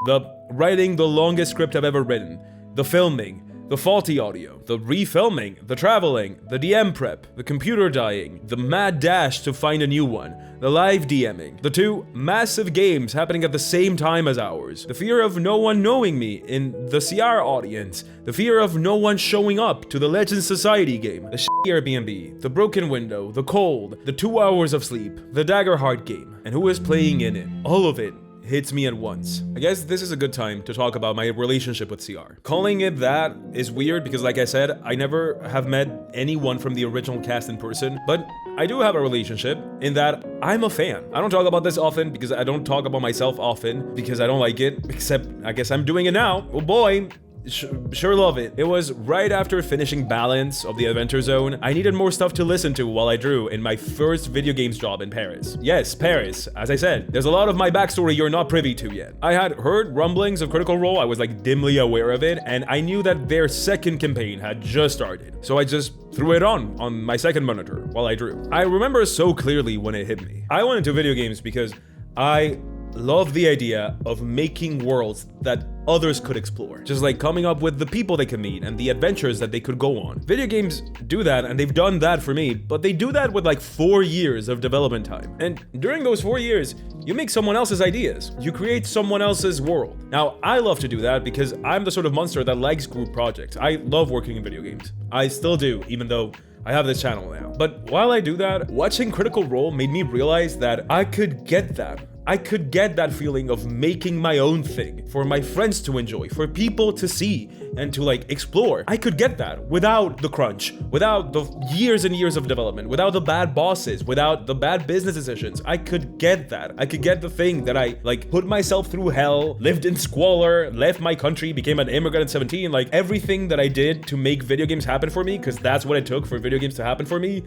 the writing the longest script I've ever written, the filming, the faulty audio, the refilming, the traveling, the DM prep, the computer dying, the mad dash to find a new one, the live DMing, the 2 massive games happening at the same time as ours, the fear of no one knowing me in the CR audience, the fear of no one showing up to the Legend Society game, the shitty Airbnb, the broken window, the cold, the 2 hours of sleep, the Daggerheart game, and who is playing in it. All of it hits me at once. I guess this is a good time to talk about my relationship with CR. Calling it that is weird because, like I said, I never have met anyone from the original cast in person, but I do have a relationship in that I'm a fan. I don't talk about this often because I don't talk about myself often because I don't like it, except I guess I'm doing it now. Oh boy. Sure love it. It was right after finishing Balance of the Adventure Zone. I needed more stuff to listen to while I drew in my first video games job in Paris. Yes, Paris. As I said, there's a lot of my backstory you're not privy to yet. I had heard rumblings of Critical Role, I was like dimly aware of it, and I knew that their second campaign had just started. So I just threw it on my second monitor while I drew. I remember so clearly when it hit me. I went into video games because I love the idea of making worlds that others could explore. Just like coming up with the people they could meet and the adventures that they could go on. Video games do that, and they've done that for me, but they do that with like 4 years of development time. And during those 4 years, you make someone else's ideas. You create someone else's world. Now, I love to do that because I'm the sort of monster that likes group projects. I love working in video games. I still do, even though I have this channel now. But while I do that, watching Critical Role made me realize that I could get that. I could get that feeling of making my own thing for my friends to enjoy, for people to see and to like explore. I could get that without the crunch, without the years and years of development, without the bad bosses, without the bad business decisions. I could get that. I could get the thing that I like put myself through hell, lived in squalor, left my country, became an immigrant at 17, like everything that I did to make video games happen for me, because that's what it took for video games to happen for me.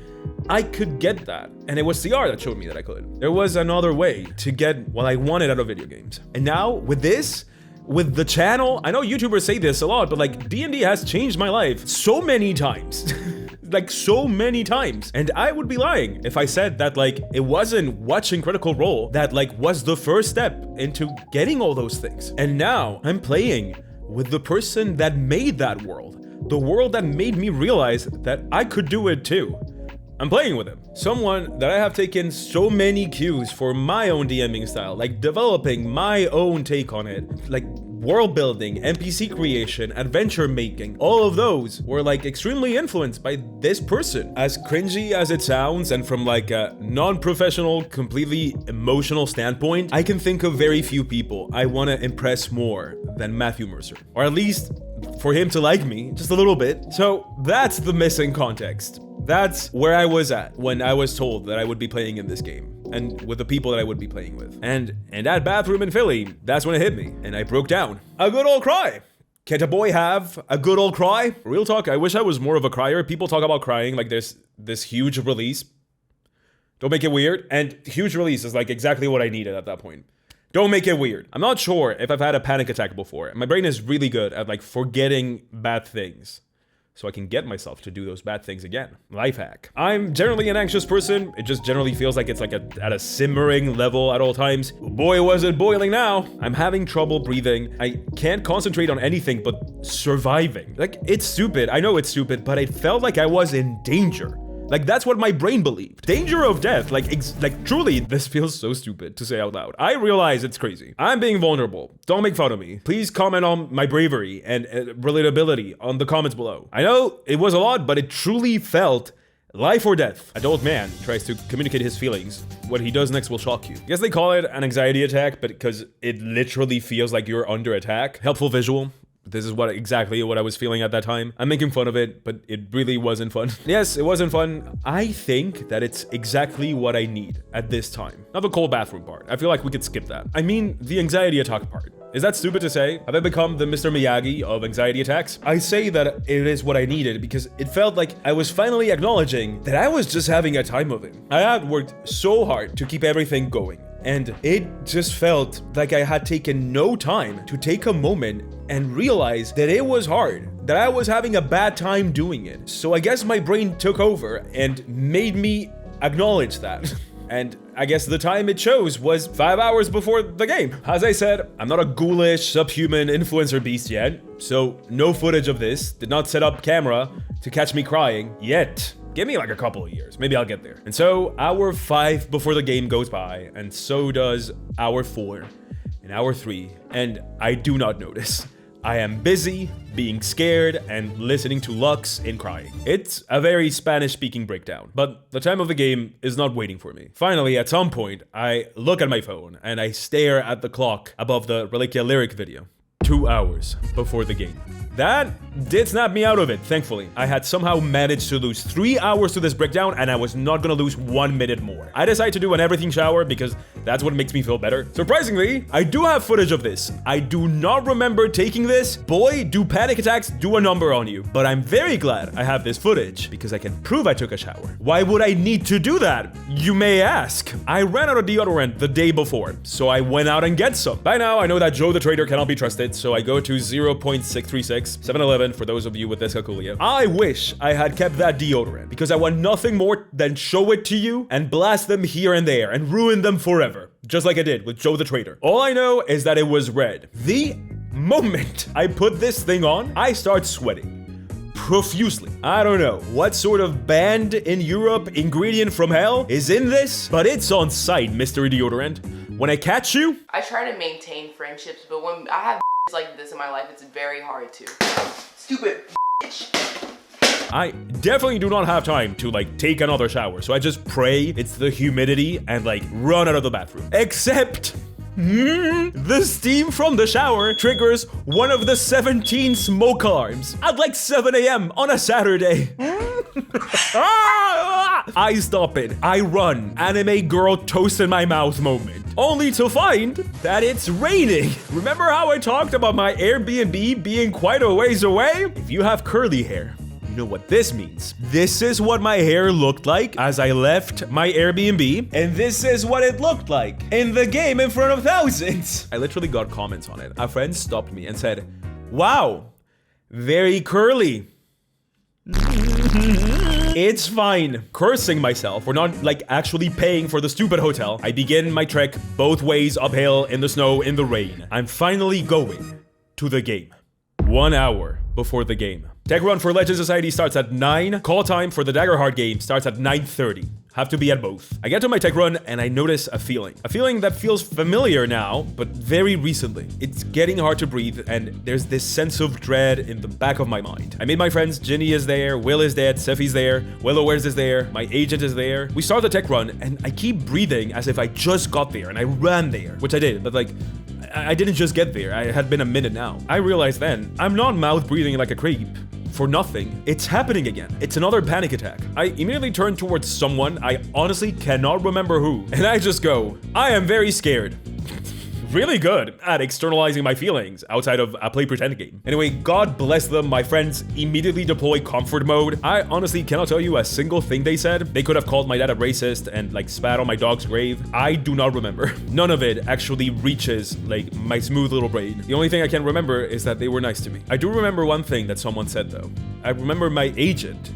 I could get that. And it was CR that showed me that I could. There was another way to get what I wanted out of video games. And now with this, with the channel, I know YouTubers say this a lot, but like D&D has changed my life so many times. Like so many times. And I would be lying if I said that like it wasn't watching Critical Role that like was the first step into getting all those things. And now I'm playing with the person that made that world. The world that made me realize that I could do it too. I'm playing with him. Someone that I have taken so many cues for my own DMing style, like developing my own take on it, like world building, NPC creation, adventure making, all of those were like extremely influenced by this person. As cringy as it sounds, and from like a non-professional, completely emotional standpoint, I can think of very few people I want to impress more than Matthew Mercer. Or at least for him to like me, just a little bit. So that's the missing context. That's where I was at when I was told that I would be playing in this game, and with the people that I would be playing with. And in that bathroom in Philly, that's when it hit me, and I broke down. A good old cry. Can't a boy have a good old cry? Real talk, I wish I was more of a crier. People talk about crying like there's this huge release. Don't make it weird. And huge release is like exactly what I needed at that point. Don't make it weird. I'm not sure if I've had a panic attack before. My brain is really good at like forgetting bad things, so I can get myself to do those bad things again. Life hack. I'm generally an anxious person. It just generally feels like it's like at a simmering level at all times. Boy, was it boiling now. I'm having trouble breathing. I can't concentrate on anything but surviving. Like, it's stupid. I know it's stupid, but it felt like I was in danger. Like, that's what my brain believed. Danger of death. Like truly, this feels so stupid to say out loud. I realize it's crazy. I'm being vulnerable. Don't make fun of me. Please comment on my bravery and relatability on the comments below. I know it was a lot, but it truly felt life or death. Adult man tries to communicate his feelings. What he does next will shock you. I guess they call it an anxiety attack, but because it literally feels like you're under attack. Helpful visual. This is exactly what I was feeling at that time. I'm making fun of it, but it really wasn't fun. Yes, it wasn't fun. I think that it's exactly what I need at this time. Not the cold bathroom part. I feel like we could skip that. I mean, the anxiety attack part. Is that stupid to say? Have I become the Mr. Miyagi of anxiety attacks? I say that it is what I needed because it felt like I was finally acknowledging that I was just having a time of it. I had worked so hard to keep everything going, and it just felt like I had taken no time to take a moment and realize that it was hard, that I was having a bad time doing it. So I guess my brain took over and made me acknowledge that. And I guess the time it chose was 5 hours before the game. As I said, I'm not a ghoulish, subhuman influencer beast yet, so no footage of this. Did not set up camera to catch me crying yet. Give me like a couple of years, maybe I'll get there. And so hour 5 before the game goes by, and so does hour 4 and hour 3, and I do not notice. I am busy, being scared, and listening to Lux and crying. It's a very Spanish-speaking breakdown, but the time of the game is not waiting for me. Finally, at some point, I look at my phone and I stare at the clock above the Reliquia lyric video. 2 hours before the game. That did snap me out of it, thankfully. I had somehow managed to lose 3 hours to this breakdown, and I was not gonna lose 1 minute more. I decided to do an everything shower because that's what makes me feel better. Surprisingly, I do have footage of this. I do not remember taking this. Boy, do panic attacks do a number on you. But I'm very glad I have this footage because I can prove I took a shower. Why would I need to do that? You may ask. I ran out of deodorant the day before, so I went out and get some. By now, I know that Joe the Trader cannot be trusted, so I go to 0.636, 7-Eleven for those of you with dyscalculia. I wish I had kept that deodorant because I want nothing more than show it to you and blast them here and there and ruin them forever, just like I did with Joe the Trader. All I know is that it was red. The moment I put this thing on, I start sweating profusely. I don't know what sort of banned in Europe ingredient from hell is in this, but it's on site, Mr. Deodorant. When I catch you, I try to maintain friendships, but when I have like this in my life, it's very hard to. Stupid bitch. I definitely do not have time to like take another shower, so I just pray it's the humidity and like run out of the bathroom. Except the steam from the shower triggers one of the 17 smoke alarms at like 7 a.m. on a Saturday. I stop it. I run. Anime girl toast in my mouth moment. Only to find that it's raining. Remember how I talked about my Airbnb being quite a ways away? If you have curly hair, you know what this means. This is what my hair looked like as I left my Airbnb, and this is what it looked like in the game in front of thousands. I literally got comments on it. A friend stopped me and said, "Wow, very curly." It's fine. Cursing myself for not like actually paying for the stupid hotel, I begin my trek both ways uphill in the snow, in the rain. I'm finally going to the game. 1 hour before the game. Tech run for Legend Society starts at 9. Call time for the Daggerheart game starts at 9:30. Have to be at both. I get to my tech run and I notice a feeling. A feeling that feels familiar now, but very recently. It's getting hard to breathe and there's this sense of dread in the back of my mind. I made my friends. Ginny is there, Will is dead, Seffi's there, Willowwares is there, my agent is there. We start the tech run and I keep breathing as if I just got there and I ran there, which I did, but like, I didn't just get there. I had been a minute now. I realized then, I'm not mouth breathing like a creep. For nothing. It's happening again. It's another panic attack. I immediately turn towards someone. I honestly cannot remember who. And I just go, I am very scared. Really good at externalizing my feelings outside of a play pretend game. Anyway, God bless them. My friends immediately deploy comfort mode. I honestly cannot tell you a single thing they said. They could have called my dad a racist and like spat on my dog's grave. I do not remember. None of it actually reaches like my smooth little brain. The only thing I can remember is that they were nice to me. I do remember one thing that someone said though. I remember my agent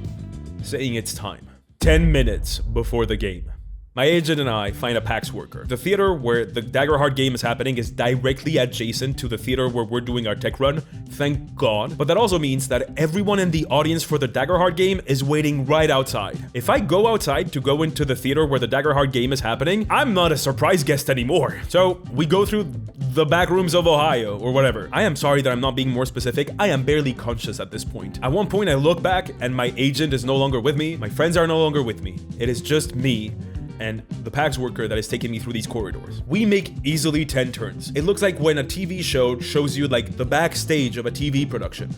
saying it's time. 10 minutes before the game. My agent and I find a PAX worker. The theater where the Daggerheart game is happening is directly adjacent to the theater where we're doing our tech run, thank God. But that also means that everyone in the audience for the Daggerheart game is waiting right outside. If I go outside to go into the theater where the Daggerheart game is happening, I'm not a surprise guest anymore. So we go through the back rooms of Ohio or whatever. I am sorry that I'm not being more specific. I am barely conscious at this point. At one point I look back and my agent is no longer with me. My friends are no longer with me. It is just me and the PAX worker that is taking me through these corridors. We make easily 10 turns. It looks like when a TV show shows you like the backstage of a TV production.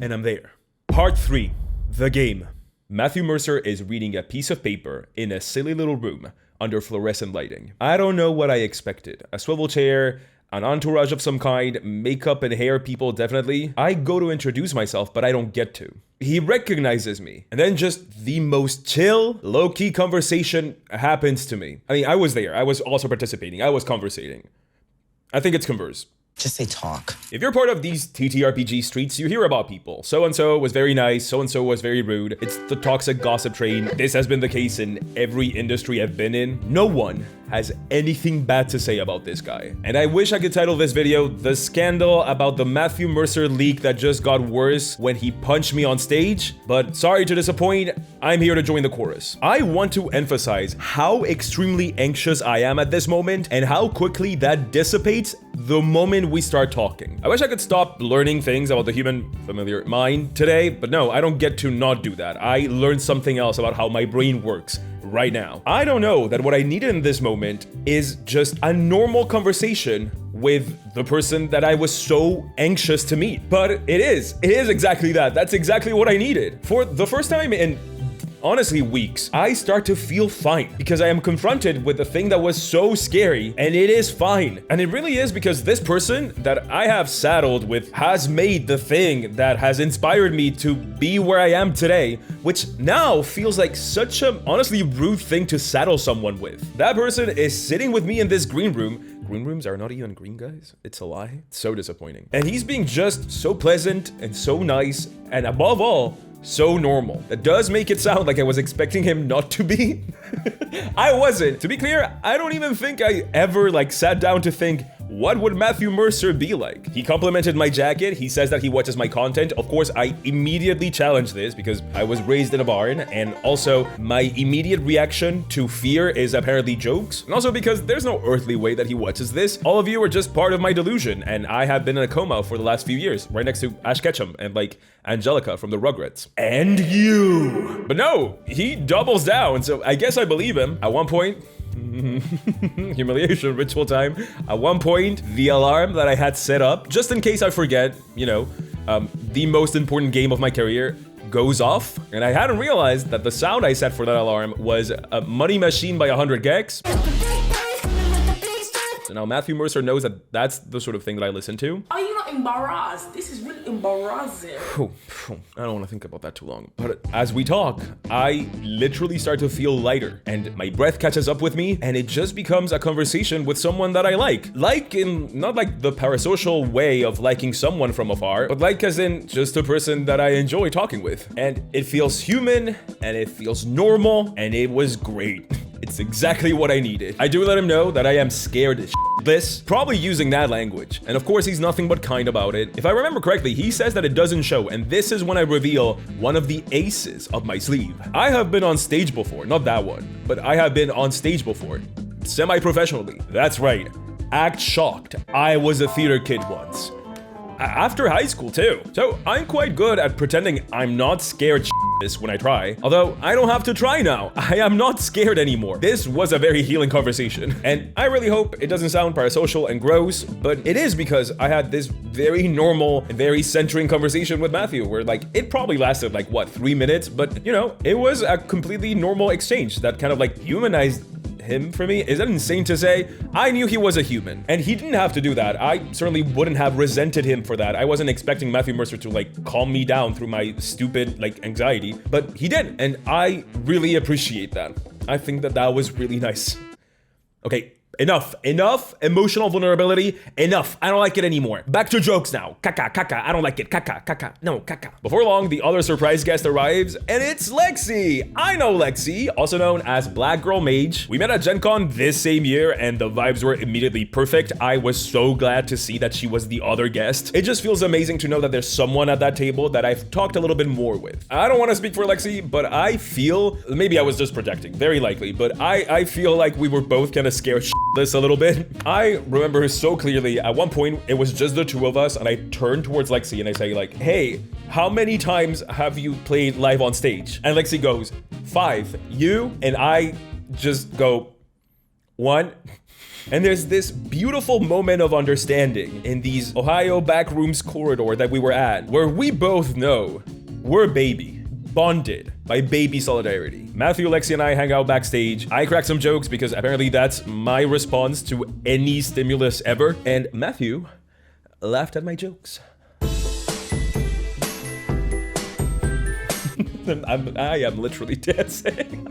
And I'm there. Part 3, the game. Matthew Mercer is reading a piece of paper in a silly little room under fluorescent lighting. I don't know what I expected. A swivel chair, an entourage of some kind, makeup and hair people definitely. I go to introduce myself, but I don't get to. He recognizes me, and then just the most chill, low-key conversation happens to me. I mean, I was there. I was also participating. I was conversating. I think it's converse. Just say talk. If you're part of these TTRPG streets, you hear about people. So-and-so was very nice, so-and-so was very rude. It's the toxic gossip train. This has been the case in every industry I've been in. No one has anything bad to say about this guy. And I wish I could title this video, The Scandal About the Matthew Mercer Leak That Just Got Worse When He Punched Me on Stage, but sorry to disappoint, I'm here to join the chorus. I want to emphasize how extremely anxious I am at this moment and how quickly that dissipates the moment we start talking. I wish I could stop learning things about the human familiar mind today, but no, I don't get to not do that. I learned something else about how my brain works right now. I don't know that what I needed in this moment is just a normal conversation with the person that I was so anxious to meet. But it is exactly that. That's exactly what I needed. For the first time in honestly weeks, I start to feel fine because I am confronted with the thing that was so scary, and it is fine. And it really is because this person that I have saddled with has made the thing that has inspired me to be where I am today, which now feels like such a honestly rude thing to saddle someone with. That person is sitting with me in this green room. Green rooms are not even green, guys. It's a lie. It's so disappointing. And he's being just so pleasant and so nice, and above all, so normal. That does make it sound like I was expecting him not to be. I wasn't. To be clear, I don't even think I ever sat down to think, what would Matthew Mercer be like? He complimented my jacket. He says that he watches my content. Of course, I immediately challenged this because I was raised in a barn, and also my immediate reaction to fear is apparently jokes. And also because there's no earthly way that he watches this. All of you are just part of my delusion, and I have been in a coma for the last few years, right next to Ash Ketchum and Angelica from the Rugrats. And you! But no, he doubles down, so I guess I believe him. At one point, humiliation ritual time. At one point, the alarm that I had set up, just in case I forget, the most important game of my career, goes off, and I hadn't realized that the sound I set for that alarm was a Money Machine by 100 Gex. So now Matthew Mercer knows that that's the sort of thing that I listen to. Are you not embarrassed? This is really embarrassing. I don't want to think about that too long. But as we talk, I literally start to feel lighter, and my breath catches up with me, and it just becomes a conversation with someone that I like. Like in, not like the parasocial way of liking someone from afar, but like as in just a person that I enjoy talking with. And it feels human, and it feels normal, and it was great. It's exactly what I needed. I do let him know that I am scared as this, probably using that language. And of course, he's nothing but kind about it. If I remember correctly, he says that it doesn't show, and this is when I reveal one of the aces of my sleeve. I have been on stage before, not that one, but I have been on stage before, semi-professionally. That's right, act shocked. I was a theater kid once. After high school too. So I'm quite good at pretending I'm not scared this when I try. Although I don't have to try now. I am not scared anymore. This was a very healing conversation. And I really hope it doesn't sound parasocial and gross, but it is because I had this very normal and very centering conversation with Matthew where it probably lasted 3 minutes, but it was a completely normal exchange that kind of humanized him for me. Is that insane to say? I knew he was a human, and he didn't have to do that. I certainly wouldn't have resented him for that. I wasn't expecting Matthew Mercer to calm me down through my stupid anxiety, but he did, and I really appreciate that. I think that was really nice. Okay, enough emotional vulnerability, enough. I don't like it anymore. Back to jokes now. Caca, I don't like it. Caca, no, caca. Before long, the other surprise guest arrives, and it's Lexi. I know Lexi, also known as Black Girl Mage. We met at Gen Con this same year, and the vibes were immediately perfect. I was so glad to see that she was the other guest. It just feels amazing to know that there's someone at that table that I've talked a little bit more with. I don't want to speak for Lexi, but I feel, maybe I was just projecting, very likely, but I feel like we were both kind of scared this a little bit. I remember so clearly, at one point, it was just the two of us, and I turned towards Lexi and I say hey, how many times have you played live on stage? And Lexi goes, 5. You? And I just go, 1. And there's this beautiful moment of understanding in these Ohio backrooms corridor that we were at, where we both know we're baby. Bonded by baby solidarity. Matthew, Lexi, and I hang out backstage. I crack some jokes because apparently that's my response to any stimulus ever. And Matthew laughed at my jokes. I am literally dancing.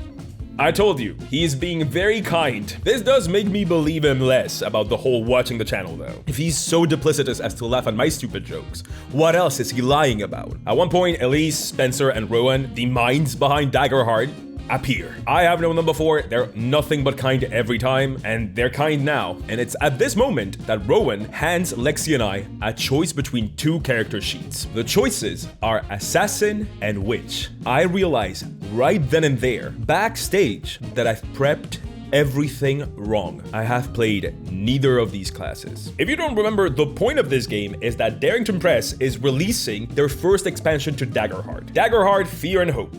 I told you, he's being very kind. This does make me believe him less about the whole watching the channel though. If he's so duplicitous as to laugh at my stupid jokes, what else is he lying about? At one point, Elise, Spencer, and Rowan, the minds behind Daggerheart, appear. I have known them before, they're nothing but kind every time, and they're kind now. And it's at this moment that Rowan hands Lexi and I a choice between two character sheets. The choices are Assassin and Witch. I realize right then and there, backstage, that I've prepped everything wrong. I have played neither of these classes. If you don't remember, the point of this game is that Darrington Press is releasing their first expansion to Daggerheart. Daggerheart, Fear and Hope.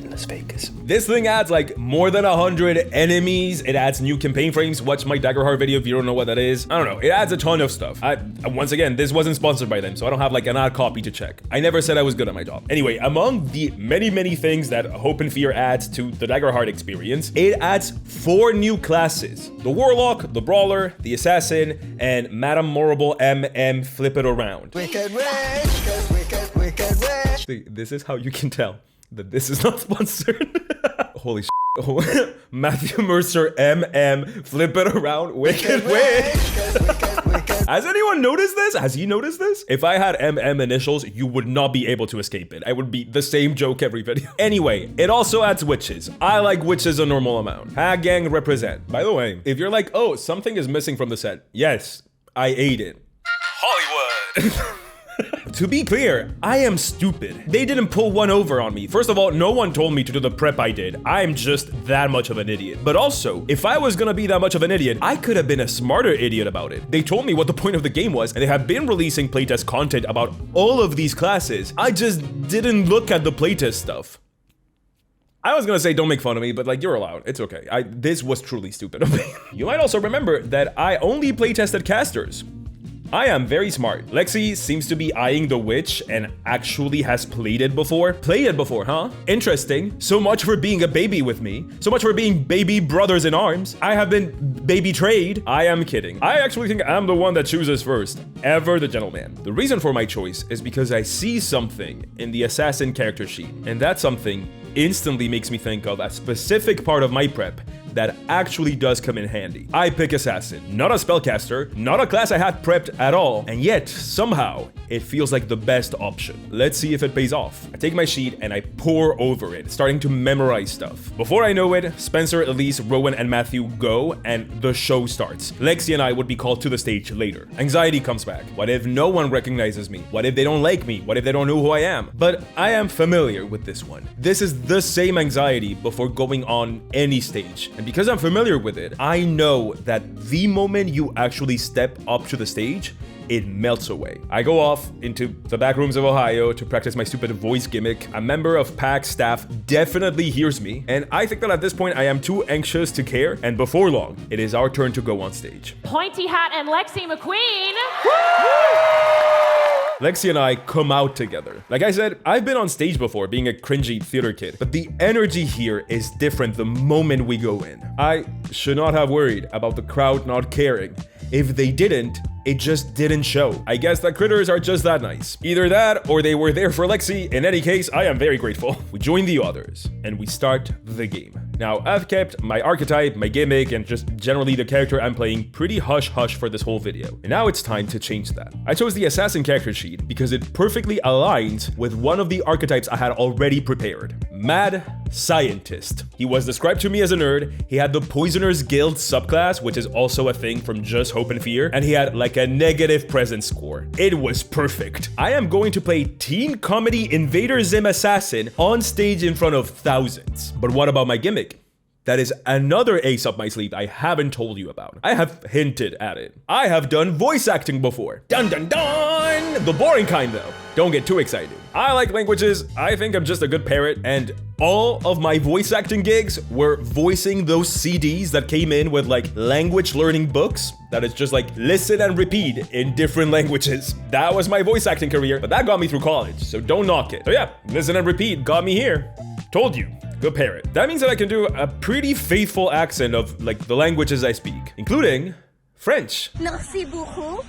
Las Vegas. This thing adds like more than 100 enemies. It adds new campaign frames. Watch my Daggerheart video if you don't know what that is. I don't know. It adds a ton of stuff. Once again, this wasn't sponsored by them, so I don't have like an ad copy to check. I never said I was good at my job. Anyway, among the many things that Hope and Fear adds to the Daggerheart experience, it adds 4 new classes. The Warlock, the Brawler, the Assassin, and Madame Morrible MM Flip It Around. Wicked witch, wicked witch. This is how you can tell that this is not sponsored. Holy shit. Matthew Mercer, MM, Flip It Around, Wicked Witch. Has anyone noticed this? Has he noticed this? If I had MM initials, you would not be able to escape it. I would be the same joke every video. Anyway, it also adds witches. I like witches a normal amount. Hag Gang represent. By the way, if you're like, oh, something is missing from the set. Yes, I ate it. Hollywood. To be clear, I am stupid. They didn't pull one over on me. First of all, no one told me to do the prep I did. I'm just that much of an idiot. But also, if I was gonna be that much of an idiot, I could have been a smarter idiot about it. They told me what the point of the game was, and they have been releasing playtest content about all of these classes. I just didn't look at the playtest stuff. I was gonna say don't make fun of me, but like, you're allowed. It's okay. This was truly stupid of me. You might also remember that I only playtested casters. I am very smart. Lexi seems to be eyeing the witch and actually has played it before. Played it before, huh? Interesting. So much for being a baby with me. So much for being baby brothers in arms. I have been baby trade. I am kidding. I actually think I'm the one that chooses first. Ever the gentleman. The reason for my choice is because I see something in the assassin character sheet, and that something instantly makes me think of a specific part of my prep that actually does come in handy. I pick Assassin, not a spellcaster, not a class I had prepped at all, and yet, somehow, it feels like the best option. Let's see if it pays off. I take my sheet and I pour over it, starting to memorize stuff. Before I know it, Spencer, Elise, Rowan, and Matthew go, and the show starts. Lexi and I would be called to the stage later. Anxiety comes back. What if no one recognizes me? What if they don't like me? What if they don't know who I am? But I am familiar with this one. This is the same anxiety before going on any stage. And because I'm familiar with it, I know that the moment you actually step up to the stage, it melts away. I go off into the back rooms of Ohio to practice my stupid voice gimmick. A member of PAC staff definitely hears me, and I think that at this point I am too anxious to care, and before long, it is our turn to go on stage. Pointy Hat and Lexi McQueen. Lexi and I come out together. Like I said, I've been on stage before being a cringy theater kid, but the energy here is different the moment we go in. I should not have worried about the crowd not caring. If they didn't, it just didn't show. I guess that critters are just that nice. Either that, or they were there for Lexi. In any case, I am very grateful. We join the others, and we start the game. Now, I've kept my archetype, my gimmick, and just generally the character I'm playing pretty hush-hush for this whole video. And now it's time to change that. I chose the assassin character sheet because it perfectly aligns with one of the archetypes I had already prepared. Mad Scientist. He was described to me as a nerd. He had the Poisoner's Guild subclass, which is also a thing from Just Hope and Fear, and he had like a negative presence score. It was perfect. I am going to play teen comedy Invader Zim Assassin on stage in front of thousands. But what about my gimmick? That is another ace up my sleeve I haven't told you about. I have hinted at it. I have done voice acting before. Dun dun dun! The boring kind though. Don't get too excited. I like languages. I think I'm just a good parrot, and all of my voice acting gigs were voicing those CDs that came in with like language learning books that is just like listen and repeat in different languages. That was my voice acting career, but that got me through college, so don't knock it. So yeah, listen and repeat got me here. Told you. Good parrot. That means that I can do a pretty faithful accent of like the languages I speak, including French. Merci beaucoup.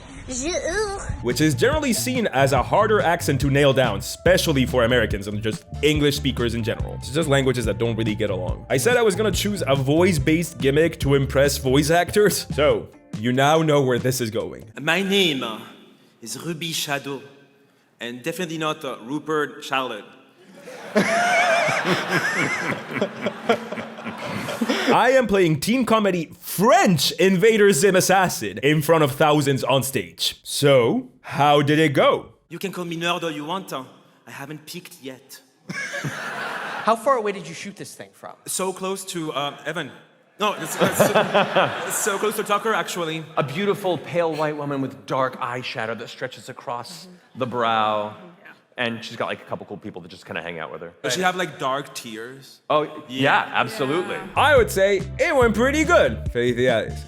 Which is generally seen as a harder accent to nail down, especially for Americans and just English speakers in general. It's just languages that don't really get along. I said I was gonna choose a voice-based gimmick to impress voice actors, so you now know where this is going. My name is Ruby Shadow, and definitely not Rupert Charlotte. I am playing Team Comedy French Invader Zim Assassin in front of thousands on stage. So, how did it go? You can call me nerd all you want. I haven't peaked yet. How far away did you shoot this thing from? So close to Evan. No, it's so close to Tucker, actually. A beautiful pale white woman with dark eyeshadow that stretches across the brow. And she's got like a couple cool people that just kind of hang out with her. Does she have like dark tears? Oh, yeah, absolutely. I would say it went pretty good. Felicidades.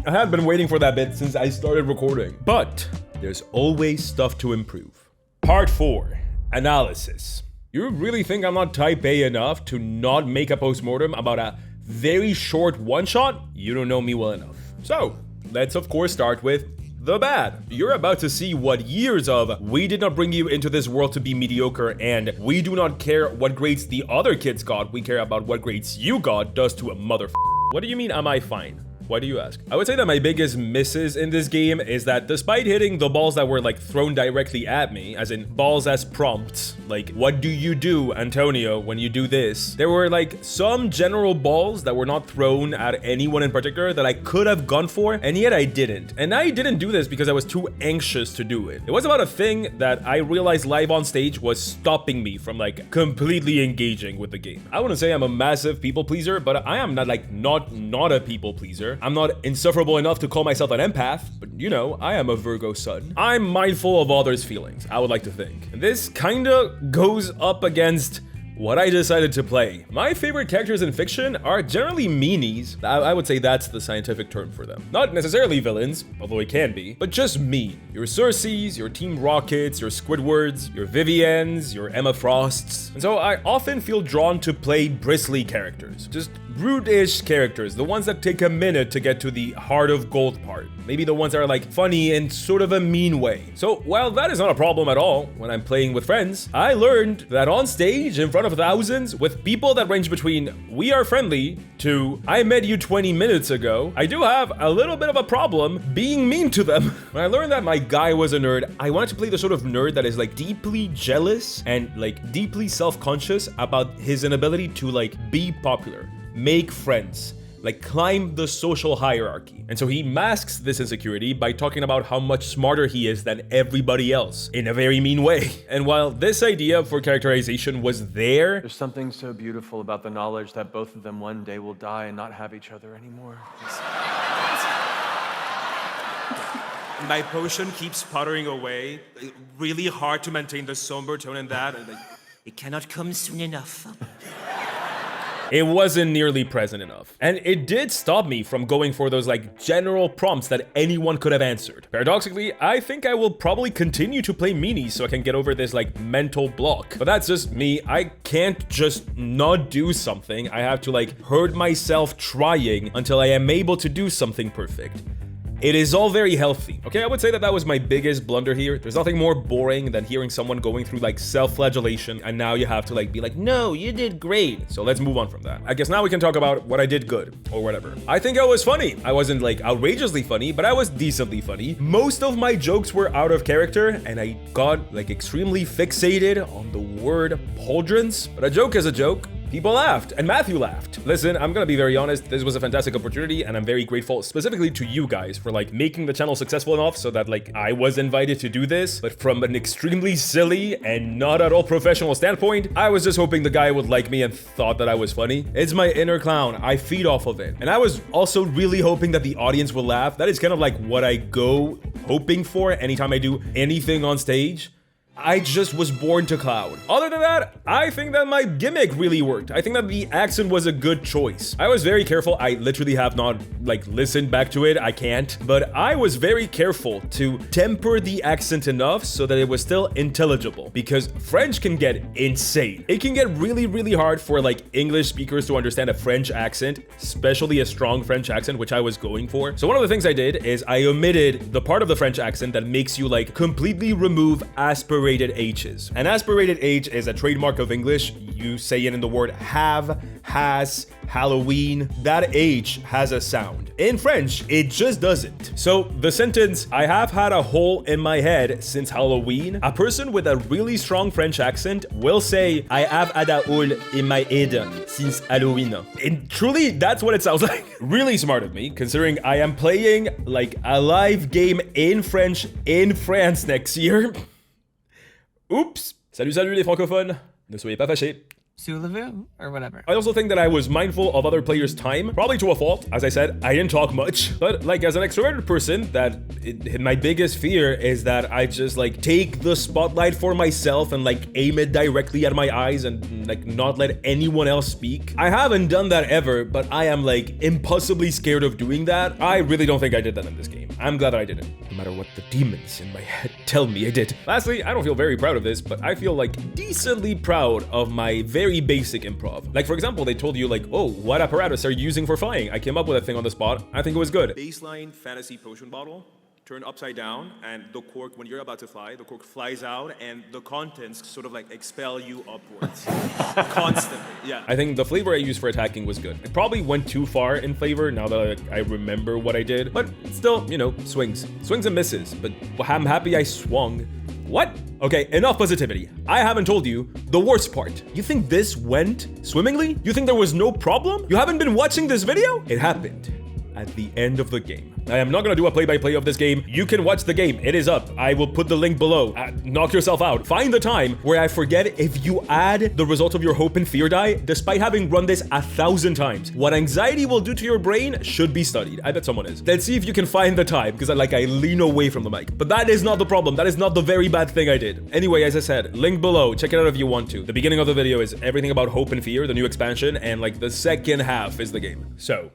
I have been waiting for that bit since I started recording. But there's always stuff to improve. Part 4, analysis. You really think I'm not type A enough to not make a postmortem about a very short one-shot? You don't know me well enough. So, let's of course start with the bad. You're about to see what years of "we did not bring you into this world to be mediocre" and "we do not care what grades the other kids got, we care about what grades you got" does to a mother. What do you mean, am I fine? Why do you ask? I would say that my biggest misses in this game is that despite hitting the balls that were like thrown directly at me, as in balls as prompts, like what do you do, Antonio, when you do this? There were like some general balls that were not thrown at anyone in particular that I could have gone for, and yet I didn't. And I didn't do this because I was too anxious to do it. It was about a thing that I realized live on stage was stopping me from like completely engaging with the game. I wouldn't say I'm a massive people pleaser, but I am not like not a people pleaser. I'm not insufferable enough to call myself an empath, but you know, I am a Virgo sun. I'm mindful of others' feelings, I would like to think. And this kinda goes up against what I decided to play. My favorite characters in fiction are generally meanies. I would say that's the scientific term for them. Not necessarily villains, although it can be, but just mean. Your Cerseis, your Team Rockets, your Squidwards, your Vivians, your Emma Frosts. And so I often feel drawn to play bristly characters. Just brutish characters, the ones that take a minute to get to the heart of gold part. Maybe the ones that are like funny in sort of a mean way. So while that is not a problem at all when I'm playing with friends, I learned that on stage in front of thousands with people that range between "we are friendly" to "I met you 20 minutes ago," I do have a little bit of a problem being mean to them. When I learned that my guy was a nerd, I wanted to play the sort of nerd that is like deeply jealous and like deeply self-conscious about his inability to like be popular, make friends, like climb the social hierarchy. And so he masks this insecurity by talking about how much smarter he is than everybody else in a very mean way. And while this idea for characterization was there's something so beautiful about the knowledge that both of them one day will die and not have each other anymore. My potion keeps puttering away. Really hard to maintain the somber tone in that. And it cannot come soon enough. It wasn't nearly present enough. And it did stop me from going for those like general prompts that anyone could have answered. Paradoxically, I think I will probably continue to play meanies so I can get over this like mental block. But that's just me. I can't just not do something. I have to like hurt myself trying until I am able to do something perfect. It is all very healthy. Okay, I would say that that was my biggest blunder here. There's nothing more boring than hearing someone going through like self-flagellation and now you have to like be like, no, you did great. So let's move on from that. I guess now we can talk about what I did good or whatever. I think I was funny. I wasn't like outrageously funny, but I was decently funny. Most of my jokes were out of character and I got like extremely fixated on the word pauldrons. But a joke is a joke. People laughed, and Matthew laughed. Listen, I'm gonna be very honest, this was a fantastic opportunity, and I'm very grateful specifically to you guys for like making the channel successful enough so that like I was invited to do this, but from an extremely silly and not at all professional standpoint, I was just hoping the guy would like me and thought that I was funny. It's my inner clown, I feed off of it. And I was also really hoping that the audience will laugh. That is kind of like what I go hoping for anytime I do anything on stage. I just was born to clown. Other than that, I think that my gimmick really worked. I think that the accent was a good choice. I was very careful. I literally have not like listened back to it. I can't. But I was very careful to temper the accent enough so that it was still intelligible, because French can get insane. It can get really, really hard for like English speakers to understand a French accent, especially a strong French accent, which I was going for. So one of the things I did is I omitted the part of the French accent that makes you like completely remove aspiration aspirated H's. An aspirated H is a trademark of English. You say it in the word have, has, Halloween. That H has a sound. In French, it just doesn't. So the sentence, I have had a hole in my head since Halloween, a person with a really strong French accent will say, I have had a hole in my head since Halloween. And truly, that's what it sounds like. Really smart of me, considering I am playing like a live game in French in France next year. Oops. Salut, salut les francophones. Ne soyez pas fâchés. Or whatever. I also think that I was mindful of other players' time, probably to a fault. As I said, I didn't talk much, but like as an extroverted person, my biggest fear is that I just like take the spotlight for myself and like aim it directly at my eyes and like not let anyone else speak. I haven't done that ever, but I am like impossibly scared of doing that. I really don't think I did that in this game. I'm glad that I didn't, no matter what the demons in my head tell me I did. Lastly, I don't feel very proud of this, but I feel like decently proud of my very basic improv. Like for example, they told you like, oh, what apparatus are you using for flying? I came up with a thing on the spot. I think it was good. Baseline fantasy potion bottle, turn upside down, and the cork, when you're about to fly, the cork flies out and the contents sort of like expel you upwards. Constantly, yeah. I think the flavor I used for attacking was good. It probably went too far in flavor now that I remember what I did, but still, you know, swings and misses, but I'm happy I swung. What? Okay, enough positivity. I haven't told you the worst part. You think this went swimmingly? You think there was no problem? You haven't been watching this video? It happened at the end of the game. I am not gonna do a play-by-play of this game. You can watch the game. It is up. I will put the link below. Knock yourself out. Find the time where I forget if you add the result of your hope and fear die, despite having run this 1,000 times. What anxiety will do to your brain should be studied. I bet someone is. Let's see if you can find the time, because I lean away from the mic. But that is not the problem. That is not the very bad thing I did. Anyway, as I said, link below. Check it out if you want to. The beginning of the video is everything about hope and fear, the new expansion, and like the second half is the game. So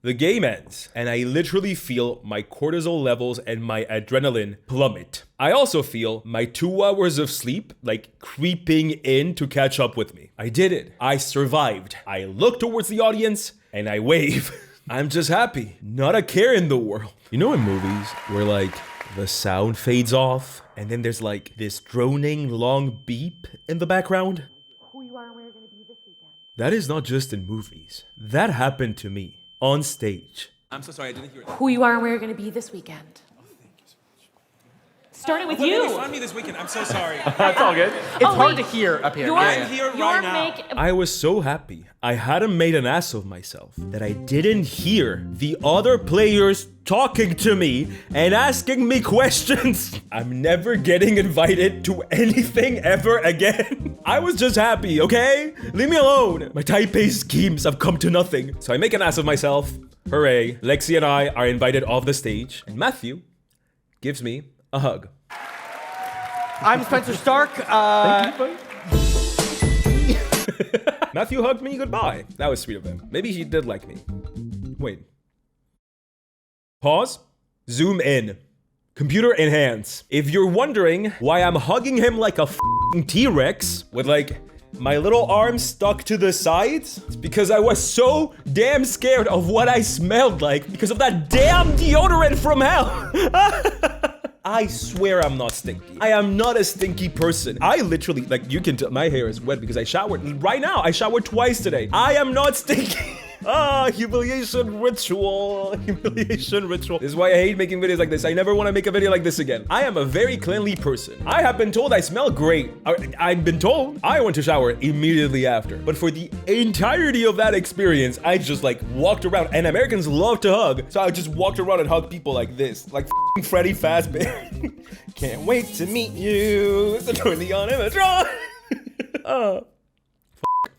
the game ends, and I literally feel my cortisol levels and my adrenaline plummet. I also feel my 2 hours of sleep, like, creeping in to catch up with me. I did it. I survived. I look towards the audience, and I wave. I'm just happy. Not a care in the world. You know in movies where, like, the sound fades off, and then there's, like, this droning long beep in the background? Who you are and where you're gonna be this weekend. That is not just in movies. That happened to me. On stage. I'm so sorry, I didn't hear that. Who you are and where you're gonna be this weekend. Starting with you. Find me this weekend. I'm so sorry. That's all good. It's hard to hear up here. I'm here right now. I was so happy I hadn't made an ass of myself that I didn't hear the other players talking to me and asking me questions. I'm never getting invited to anything ever again. I was just happy, okay? Leave me alone. My Taipei schemes have come to nothing. So I make an ass of myself. Hooray. Lexi and I are invited off the stage, and Matthew gives me a hug. I'm Spencer Stark. Thank you, buddy. Matthew hugged me goodbye. That was sweet of him. Maybe he did like me. Wait. Pause. Zoom in. Computer enhance. If you're wondering why I'm hugging him like a f***ing T-Rex with like my little arms stuck to the sides, it's because I was so damn scared of what I smelled like because of that damn deodorant from hell. I swear I'm not stinky. I am not a stinky person. I literally, like, you can tell my hair is wet because I showered. Right now, I showered twice today. I am not stinky. Humiliation ritual. Humiliation ritual. This is why I hate making videos like this. I never want to make a video like this again. I am a very cleanly person. I have been told I smell great. I've been told I went to shower immediately after. But for the entirety of that experience, I just like walked around, and Americans love to hug. So I just walked around and hugged people like this, like Freddy Fazbear. Can't wait to meet you. So join the animatronic.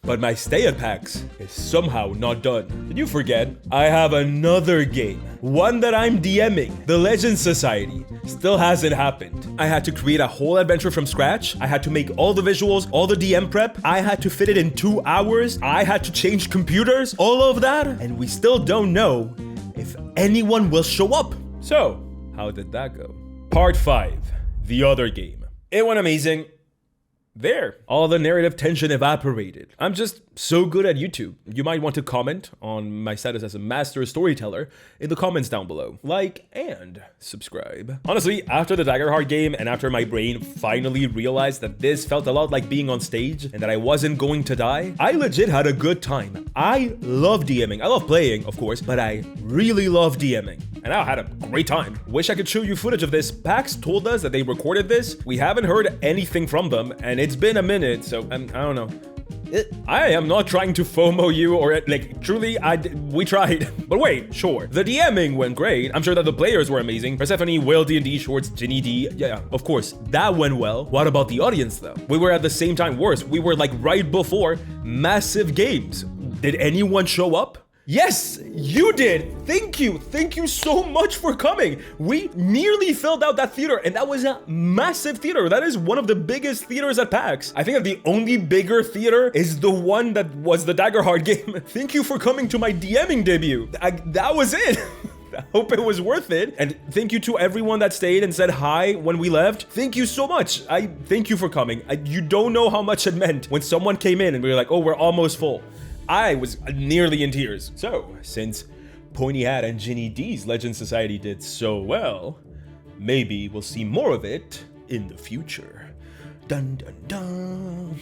But my stay at PAX is somehow not done. Did you forget? I have another game. One that I'm DMing. The Legends Society. Still hasn't happened. I had to create a whole adventure from scratch. I had to make all the visuals, all the DM prep. I had to fit it in 2 hours. I had to change computers. All of that. And we still don't know if anyone will show up. So, how did that go? Part 5. The other game. It went amazing. there, all the narrative tension evaporated. I'm just so good at YouTube. You might want to comment on my status as a master storyteller in the comments down below. Like and subscribe. Honestly, after the Daggerheart game and after my brain finally realized that this felt a lot like being on stage and that I wasn't going to die, I legit had a good time. I love DMing. I love playing, of course, but I really love DMing. And I had a great time. Wish I could show you footage of this. PAX told us that they recorded this. We haven't heard anything from them, and it's been a minute, so I don't know. I am not trying to FOMO you or like, truly, we tried. But wait, sure. The DMing went great. I'm sure that the players were amazing. Persephone, Will, D&D, Shorts, Ginny D. Yeah, of course, that went well. What about the audience though? We were at the same time, worse. We were like right before massive games. Did anyone show up? Yes, you did. Thank you. Thank you so much for coming. We nearly filled out that theater, and that was a massive theater. That is one of the biggest theaters at PAX. I think that the only bigger theater is the one that was the Daggerheart game. Thank you for coming to my DMing debut. That was it. I hope it was worth it. And thank you to everyone that stayed and said hi when we left. Thank you so much. I thank you for coming. You don't know how much it meant when someone came in and we were like, oh, we're almost full. I was nearly in tears. So, since Pointy Hat and Ginny D's Legend Society did so well, maybe we'll see more of it in the future. Dun dun dun.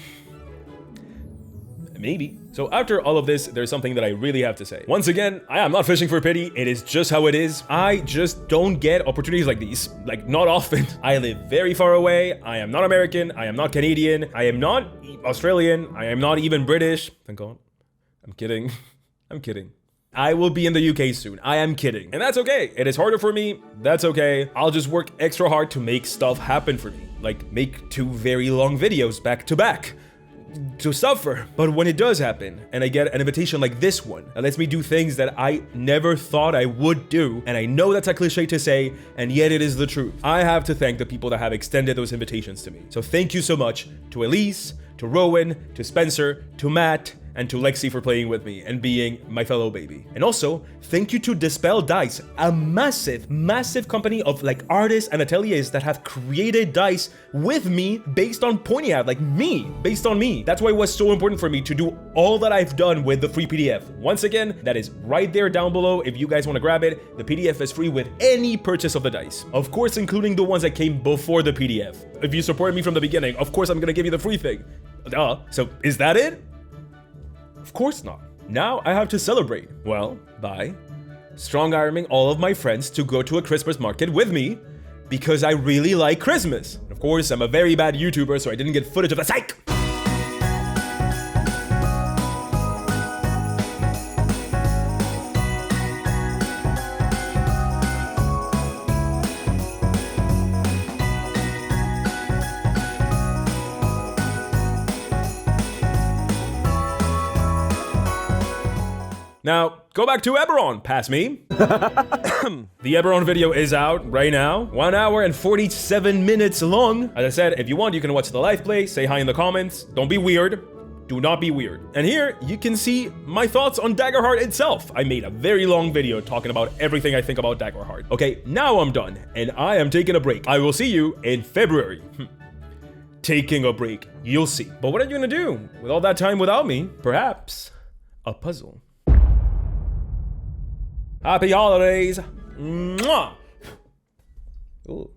Maybe. So after all of this, there's something that I really have to say. Once again, I am not fishing for pity. It is just how it is. I just don't get opportunities like these. Like, not often. I live very far away. I am not American. I am not Canadian. I am not Australian. I am not even British. Thank God. I'm kidding. I'm kidding. I will be in the UK soon. I am kidding. And that's okay. It is harder for me. That's okay. I'll just work extra hard to make stuff happen for me. Like, make 2 very long videos back to back. To suffer. But when it does happen, and I get an invitation like this one, that lets me do things that I never thought I would do, and I know that's a cliche to say, and yet it is the truth. I have to thank the people that have extended those invitations to me. So thank you so much to Elise, to Rowan, to Spencer, to Matt, and to Lexi for playing with me and being my fellow baby. And also, thank you to Dispel Dice, a massive, massive company of like artists and ateliers that have created dice with me based on Pointy Hat, like me, based on me. That's why it was so important for me to do all that I've done with the free PDF. Once again, that is right there down below if you guys want to grab it. The PDF is free with any purchase of the dice. Of course, including the ones that came before the PDF. If you support me from the beginning, of course I'm gonna give you the free thing. So is that it? Of course not. Now I have to celebrate. Well, by strong-arming all of my friends to go to a Christmas market with me because I really like Christmas. Of course, I'm a very bad YouTuber, so I didn't get footage of the psych. Now, go back to Eberron, pass me. The Eberron video is out right now, 1 hour and 47 minutes long. As I said, if you want, you can watch the live play, say hi in the comments. Don't be weird. Do not be weird. And here, you can see my thoughts on Daggerheart itself. I made a very long video talking about everything I think about Daggerheart. Okay, now I'm done, and I am taking a break. I will see you in February. Taking a break, you'll see. But what are you gonna do with all that time without me? Perhaps a puzzle. Happy holidays. Mwah. Ooh.